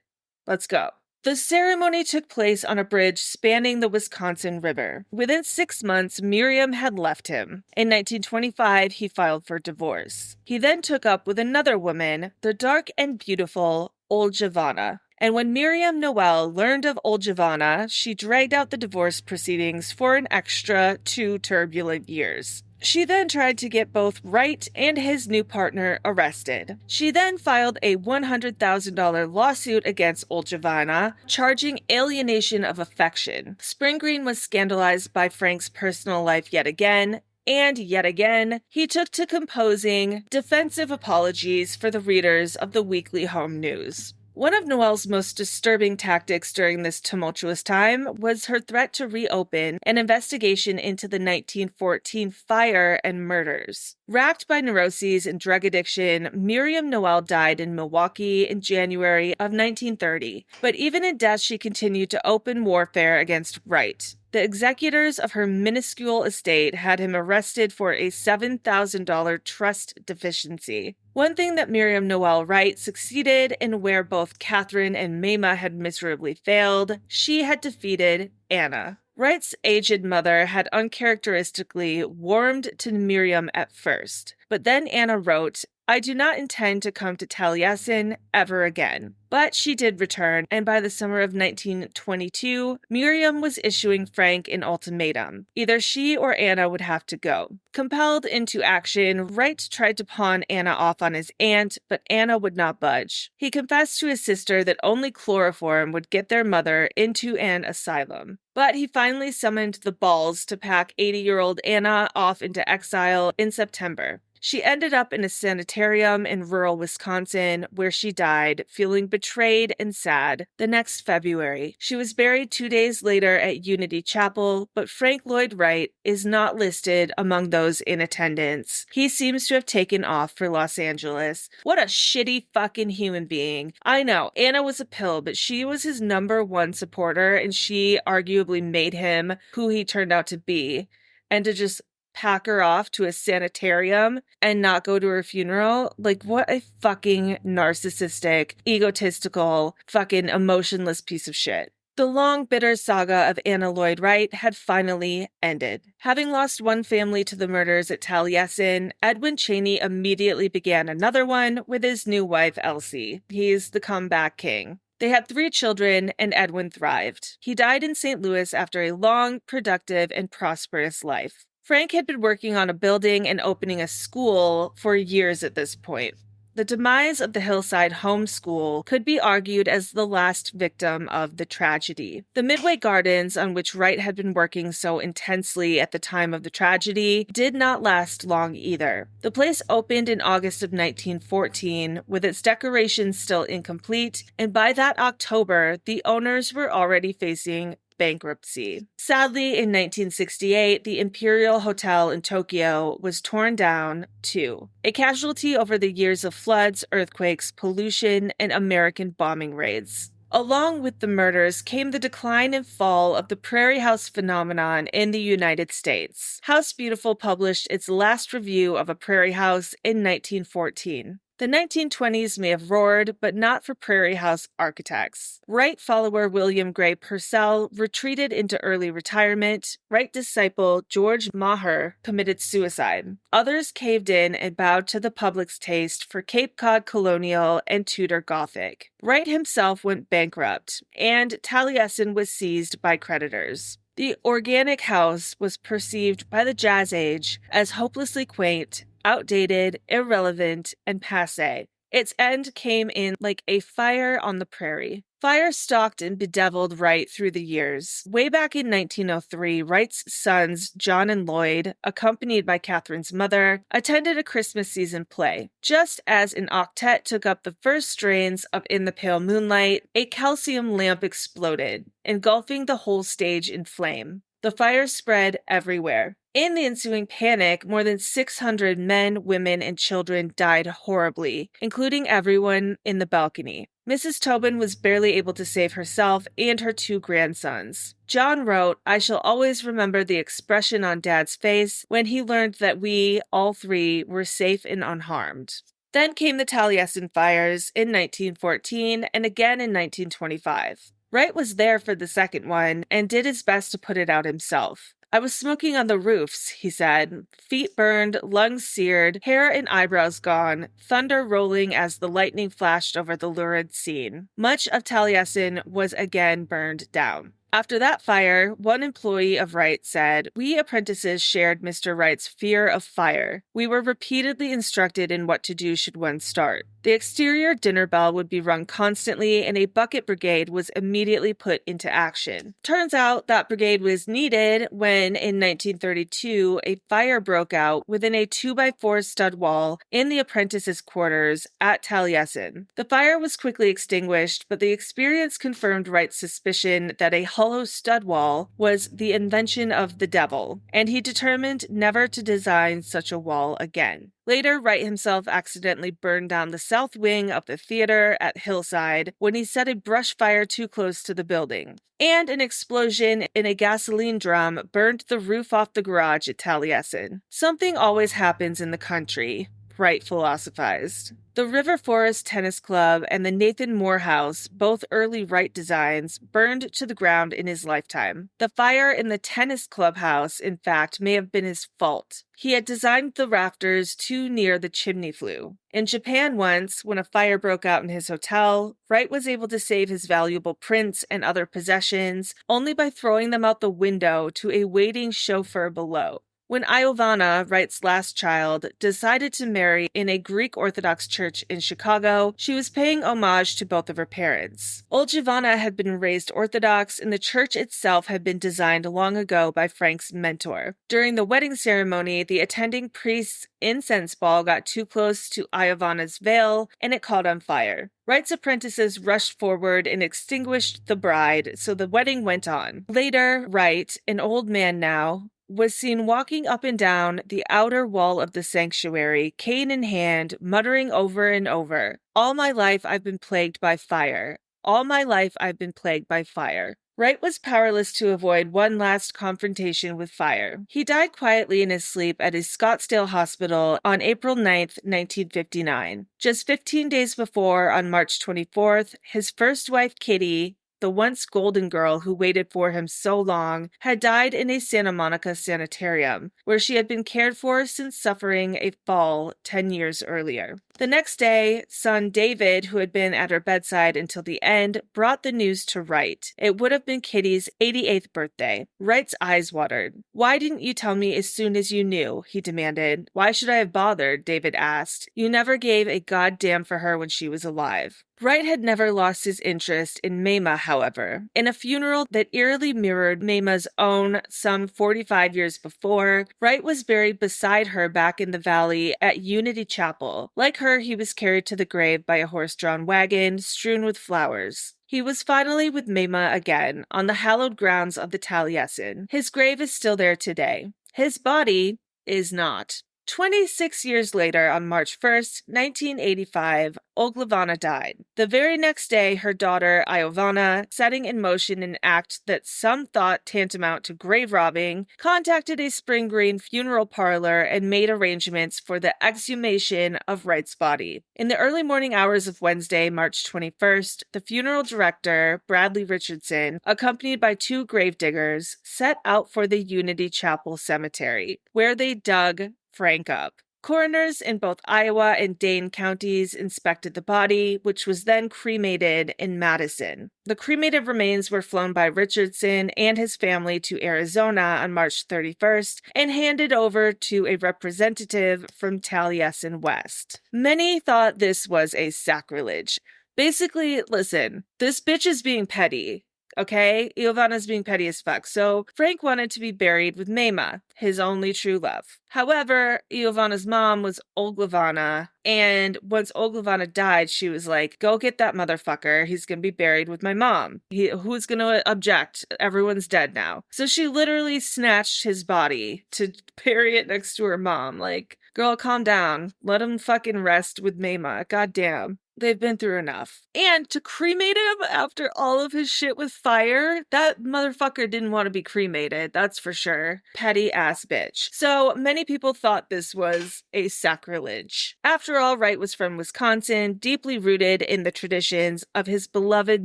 Let's go. The ceremony took place on a bridge spanning the Wisconsin River. Within 6 months, Miriam had left him. In 1925, he filed for divorce. He then took up with another woman, the dark and beautiful Olgivanna. And when Miriam Noel learned of Olgivanna, she dragged out the divorce proceedings for an extra 2 turbulent years. She then tried to get both Wright and his new partner arrested. She then filed a $100,000 lawsuit against Olgivanna, charging alienation of affection. Spring Green was scandalized by Frank's personal life yet again, and yet again, he took to composing defensive apologies for the readers of the Weekly Home News. One of Noel's most disturbing tactics during this tumultuous time was her threat to reopen an investigation into the 1914 fire and murders. Racked by neuroses and drug addiction, Miriam Noel died in Milwaukee in January of 1930. But even in death, she continued to open warfare against Wright. The executors of her minuscule estate had him arrested for a $7,000 trust deficiency. One thing that Miriam Noel Wright succeeded in where both Catherine and Mamah had miserably failed, she had defeated Anna. Wright's aged mother had uncharacteristically warmed to Miriam at first, but then Anna wrote, "I do not intend to come to Taliesin ever again." But she did return, and by the summer of 1922, Miriam was issuing Frank an ultimatum. Either she or Anna would have to go. Compelled into action, Wright tried to pawn Anna off on his aunt, but Anna would not budge. He confessed to his sister that only chloroform would get their mother into an asylum. But he finally summoned the balls to pack 80-year-old Anna off into exile in September. She ended up in a sanitarium in rural Wisconsin, where she died, feeling betrayed and sad. The next February, she was buried 2 days later at Unity Chapel, but Frank Lloyd Wright is not listed among those in attendance. He seems to have taken off for Los Angeles. What a shitty fucking human being. I know, Anna was a pill, but she was his #1 supporter, and she arguably made him who he turned out to be. And to just pack her off to a sanitarium and not go to her funeral? Like, what a fucking narcissistic, egotistical, fucking emotionless piece of shit. The long, bitter saga of Anna Lloyd Wright had finally ended. Having lost one family to the murders at Taliesin, Edwin Cheney immediately began another one with his new wife, Elsie. He's the comeback king. They had 3 children, and Edwin thrived. He died in St. Louis after a long, productive, and prosperous life. Frank had been working on a building and opening a school for years at this point. The demise of the Hillside Home School could be argued as the last victim of the tragedy. The Midway Gardens, on which Wright had been working so intensely at the time of the tragedy, did not last long either. The place opened in August of 1914, with its decorations still incomplete, and by that October, the owners were already facing bankruptcy. Sadly, in 1968, the Imperial Hotel in Tokyo was torn down, too, a casualty over the years of floods, earthquakes, pollution, and American bombing raids. Along with the murders came the decline and fall of the Prairie House phenomenon in the United States. House Beautiful published its last review of a Prairie House in 1914. The 1920s may have roared, but not for Prairie House architects. Wright follower William Gray Purcell retreated into early retirement. Wright disciple George Mamah committed suicide. Others caved in and bowed to the public's taste for Cape Cod colonial and Tudor Gothic. Wright himself went bankrupt, and Taliesin was seized by creditors. The organic house was perceived by the Jazz Age as hopelessly quaint, outdated, irrelevant, and passé. Its end came in like a fire on the prairie. Fire stalked and bedeviled Wright through the years. Way back in 1903, Wright's sons, John and Lloyd, accompanied by Catherine's mother, attended a Christmas season play. Just as an octet took up the first strains of In the Pale Moonlight, a calcium lamp exploded, engulfing the whole stage in flame. The fire spread everywhere. In the ensuing panic, more than 600 men, women, and children died horribly, including everyone in the balcony. Mrs. Tobin was barely able to save herself and her 2 grandsons. John wrote, "I shall always remember the expression on Dad's face when he learned that we, all 3, were safe and unharmed." Then came the Taliesin fires in 1914 and again in 1925. Wright was there for the second one and did his best to put it out himself. "I was smoking on the roofs," he said, "feet burned, lungs seared, hair and eyebrows gone, thunder rolling as the lightning flashed over the lurid scene." Much of Taliesin was again burned down. After that fire, one employee of Wright said, "We apprentices shared Mr. Wright's fear of fire. We were repeatedly instructed in what to do should one start. The exterior dinner bell would be rung constantly, and a bucket brigade was immediately put into action." Turns out that brigade was needed when, in 1932, a fire broke out within a 2x4 stud wall in the apprentices' quarters at Taliesin. The fire was quickly extinguished, but the experience confirmed Wright's suspicion that a hollow stud wall was the invention of the devil, and he determined never to design such a wall again. Later, Wright himself accidentally burned down the south wing of the theater at Hillside when he set a brush fire too close to the building. And an explosion in a gasoline drum burned the roof off the garage at Taliesin. Something always happens in the country, Wright philosophized. The River Forest Tennis Club and the Nathan Moore House, both early Wright designs, burned to the ground in his lifetime. The fire in the tennis clubhouse, in fact, may have been his fault. He had designed the rafters too near the chimney flue. In Japan once, when a fire broke out in his hotel, Wright was able to save his valuable prints and other possessions only by throwing them out the window to a waiting chauffeur below. When Iovana, Wright's last child, decided to marry in a Greek Orthodox church in Chicago, she was paying homage to both of her parents. Old Giovanna had been raised Orthodox, and the church itself had been designed long ago by Frank's mentor. During the wedding ceremony, the attending priest's incense ball got too close to Iovana's veil, and it caught on fire. Wright's apprentices rushed forward and extinguished the bride, so the wedding went on. Later, Wright, an old man now, was seen walking up and down the outer wall of the sanctuary, cane in hand, muttering over and over, "All my life I've been plagued by fire. All my life I've been plagued by fire." Wright was powerless to avoid one last confrontation with fire. He died quietly in his sleep at his Scottsdale hospital on April 9, 1959. Just 15 days before, on March 24th, his first wife, Kitty, the once golden girl who waited for him so long, had died in a Santa Monica sanitarium, where she had been cared for since suffering a fall 10 years earlier. The next day, son David, who had been at her bedside until the end, brought the news to Wright. It would have been Kitty's 88th birthday. Wright's eyes watered. "Why didn't you tell me as soon as you knew?" he demanded. "Why should I have bothered?" David asked. "You never gave a goddamn for her when she was alive." Wright had never lost his interest in Mamah, however. In a funeral that eerily mirrored Mamah's own some 45 years before, Wright was buried beside her back in the valley at Unity Chapel. Like her, he was carried to the grave by a horse-drawn wagon strewn with flowers. He was finally with Mamah again, on the hallowed grounds of the Taliesin. His grave is still there today. His body is not. 26 years later, on March 1st, 1985, Oglavana died. The very next day, her daughter, Iovana, setting in motion an act that some thought tantamount to grave robbing, contacted a Spring Green funeral parlor and made arrangements for the exhumation of Wright's body. In the early morning hours of Wednesday, March 21st, the funeral director, Bradley Richardson, accompanied by 2 gravediggers, set out for the Unity Chapel Cemetery, where they dug Frank up. Coroners in both Iowa and Dane counties inspected the body, which was then cremated in Madison. The cremated remains were flown by Richardson and his family to Arizona on March 31st and handed over to a representative from Taliesin West. Many thought this was a sacrilege. Basically, listen, this bitch is being petty. Okay, Iovana's being petty as fuck, so Frank wanted to be buried with Mamah, his only true love. However, Iovana's mom was Oglavana, and once Oglavana died, she was like, "Go get that motherfucker, he's gonna be buried with my mom. Who's gonna object? Everyone's dead now." So she literally snatched his body to bury it next to her mom. Like, girl, calm down. Let him fucking rest with Mamah. Goddamn. They've been through enough. And to cremate him after all of his shit with fire, that motherfucker didn't want to be cremated, that's for sure. Petty ass bitch. So many people thought this was a sacrilege. After all, Wright was from Wisconsin, deeply rooted in the traditions of his beloved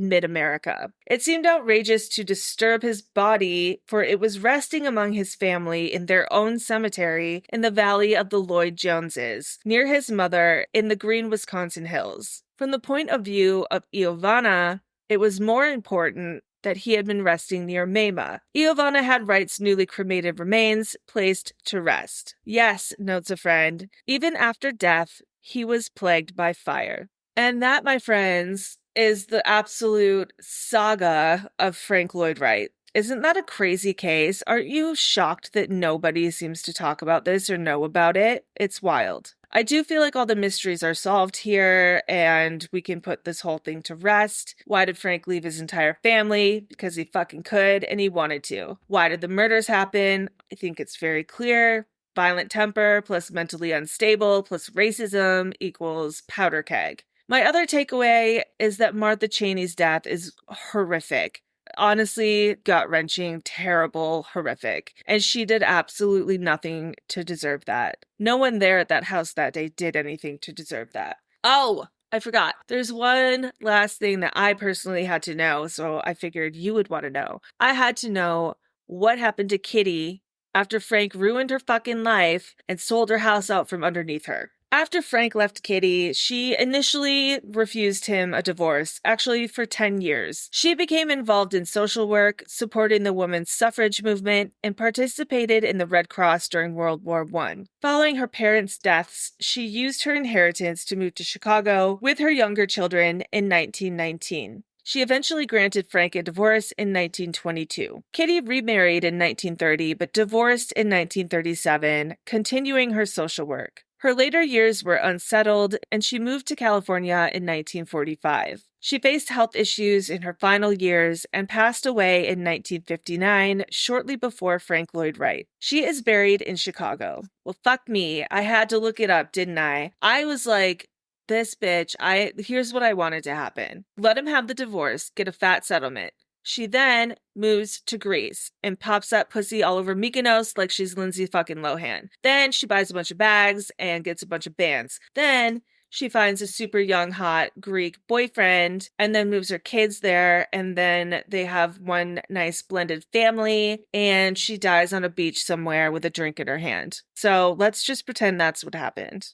mid-America. It seemed outrageous to disturb his body, for it was resting among his family in their own cemetery in the valley of the Lloyd Joneses, near his mother in the green Wisconsin hills. From the point of view of Iovana, it was more important that he had been resting near Mamah. Iovana had Wright's newly cremated remains placed to rest. Yes, notes a friend, even after death, he was plagued by fire. And that, my friends, is the absolute saga of Frank Lloyd Wright. Isn't that a crazy case? Aren't you shocked that nobody seems to talk about this or know about it? It's wild. I do feel like all the mysteries are solved here, and we can put this whole thing to rest. Why did Frank leave his entire family? Because he fucking could, and he wanted to. Why did the murders happen? I think it's very clear. Violent temper plus mentally unstable plus racism equals powder keg. My other takeaway is that Martha Cheney's death is horrific. Honestly, gut-wrenching, terrible, horrific. And she did absolutely nothing to deserve that. No one there at that house that day did anything to deserve that. Oh, I forgot. There's one last thing that I personally had to know, so I figured you would want to know. I had to know what happened to Kitty after Frank ruined her fucking life and sold her house out from underneath her. After Frank left Kitty, she initially refused him a divorce, actually for 10 years. She became involved in social work, supporting the women's suffrage movement, and participated in the Red Cross during World War I. Following her parents' deaths, she used her inheritance to move to Chicago with her younger children in 1919. She eventually granted Frank a divorce in 1922. Kitty remarried in 1930, but divorced in 1937, continuing her social work. Her later years were unsettled, and she moved to California in 1945. She faced health issues in her final years and passed away in 1959, shortly before Frank Lloyd Wright. She is buried in Chicago. Well, fuck me. I had to look it up, didn't I? I was like, this bitch, here's what I wanted to happen. Let him have the divorce, get a fat settlement. She then moves to Greece and pops up pussy all over Mykonos like she's Lindsay fucking Lohan. Then she buys a bunch of bags and gets a bunch of bands. Then She finds a super young, hot Greek boyfriend and then moves her kids there. And then they have one nice blended family, and she dies on a beach somewhere with a drink in her hand. So let's just pretend that's what happened.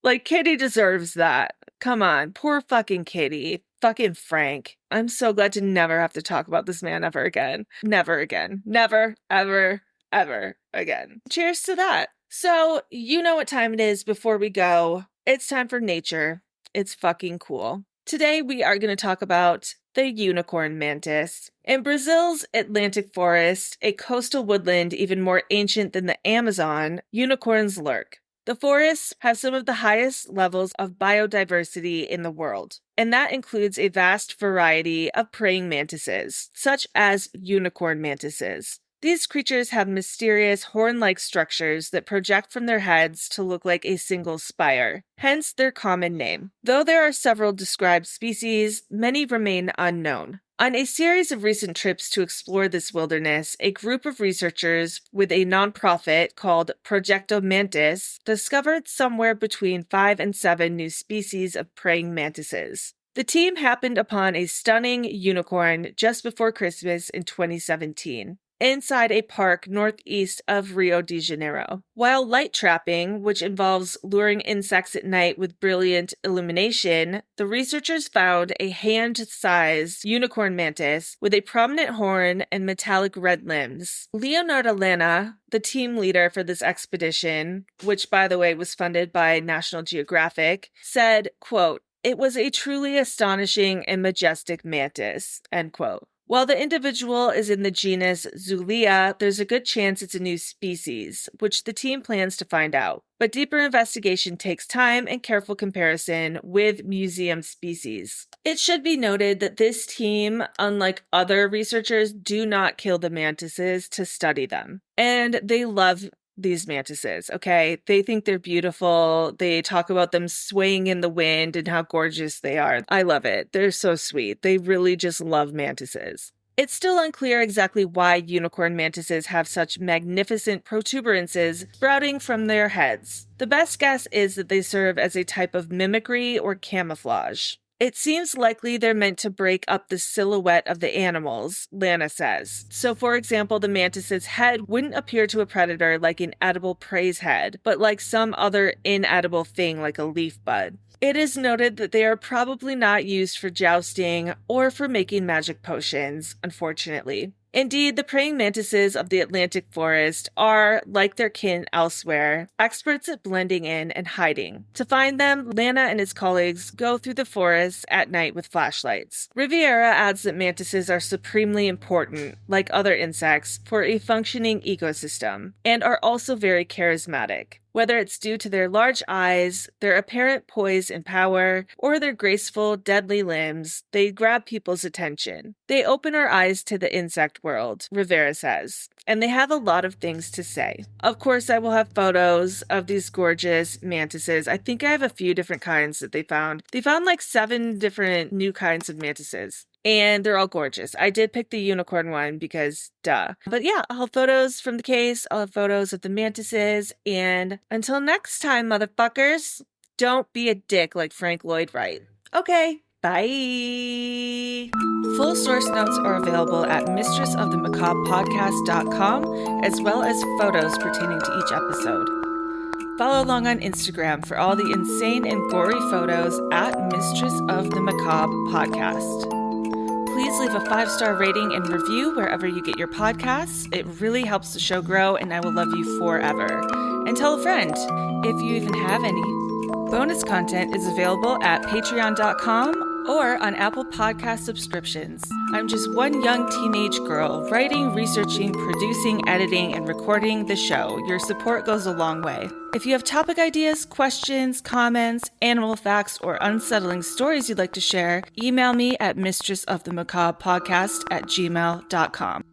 Like, Kitty deserves that. Come on, poor fucking Kitty. Fucking Frank. I'm so glad to never have to talk about this man ever again. Never again. Never, ever, ever again. Cheers to that. So, you know what time it is before we go. It's time for nature. It's fucking cool. Today, we are going to talk about the unicorn mantis. In Brazil's Atlantic forest, a coastal woodland even more ancient than the Amazon, unicorns lurk. The forests have some of the highest levels of biodiversity in the world, and that includes a vast variety of praying mantises, such as unicorn mantises. These creatures have mysterious horn-like structures that project from their heads to look like a single spire, hence their common name. Though there are several described species, many remain unknown. On a series of recent trips to explore this wilderness, a group of researchers with a nonprofit called Progetto Mantis discovered somewhere between 5 and 7 new species of praying mantises. The team happened upon a stunning unicorn just before Christmas in 2017. Inside a park northeast of Rio de Janeiro. While light trapping, which involves luring insects at night with brilliant illumination, the researchers found a hand-sized unicorn mantis with a prominent horn and metallic red limbs. Leonardo Lana, the team leader for this expedition, which by the way was funded by National Geographic, said, quote, "It was a truly astonishing and majestic mantis," end quote. While the individual is in the genus Zulea, there's a good chance it's a new species, which the team plans to find out. But deeper investigation takes time and careful comparison with museum species. It should be noted that this team, unlike other researchers, do not kill the mantises to study them. And they love these mantises, okay? They think they're beautiful. They talk about them swaying in the wind and how gorgeous they are. I love it. They're so sweet. They really just love mantises. It's still unclear exactly why unicorn mantises have such magnificent protuberances sprouting from their heads. The best guess is that they serve as a type of mimicry or camouflage. It seems likely they're meant to break up the silhouette of the animals, Lana says. So, for example, the mantis's head wouldn't appear to a predator like an edible prey's head, but like some other inedible thing like a leaf bud. It is noted that they are probably not used for jousting or for making magic potions, unfortunately. Indeed, the praying mantises of the Atlantic forest are, like their kin elsewhere, experts at blending in and hiding. To find them, Lana and his colleagues go through the forests at night with flashlights. Riviera adds that mantises are supremely important, like other insects, for a functioning ecosystem, and are also very charismatic. Whether it's due to their large eyes, their apparent poise and power, or their graceful, deadly limbs, they grab people's attention. They open our eyes to the insect world, Rivera says, and they have a lot of things to say. Of course, I will have photos of these gorgeous mantises. I think I have a few different kinds that they found. They found like 7 different new kinds of mantises. And they're all gorgeous. I did pick the unicorn one because duh. But yeah, I'll have photos from the case. I'll have photos of the mantises. And until next time, motherfuckers, don't be a dick like Frank Lloyd Wright. Okay, bye. Full source notes are available at mistressofthemacablepodcast.com, as well as photos pertaining to each episode. Follow along on Instagram for all the insane and gory photos at Mistress of the Macabre Podcast. Please leave a 5-star rating and review wherever you get your podcasts. It really helps the show grow, and I will love you forever. And tell a friend, if you even have any. Bonus content is available at patreon.com or on Apple Podcast subscriptions. I'm just one young teenage girl writing, researching, producing, editing, and recording the show. Your support goes a long way. If you have topic ideas, questions, comments, animal facts, or unsettling stories you'd like to share, email me at mistressofthemacablepodcast@gmail.com.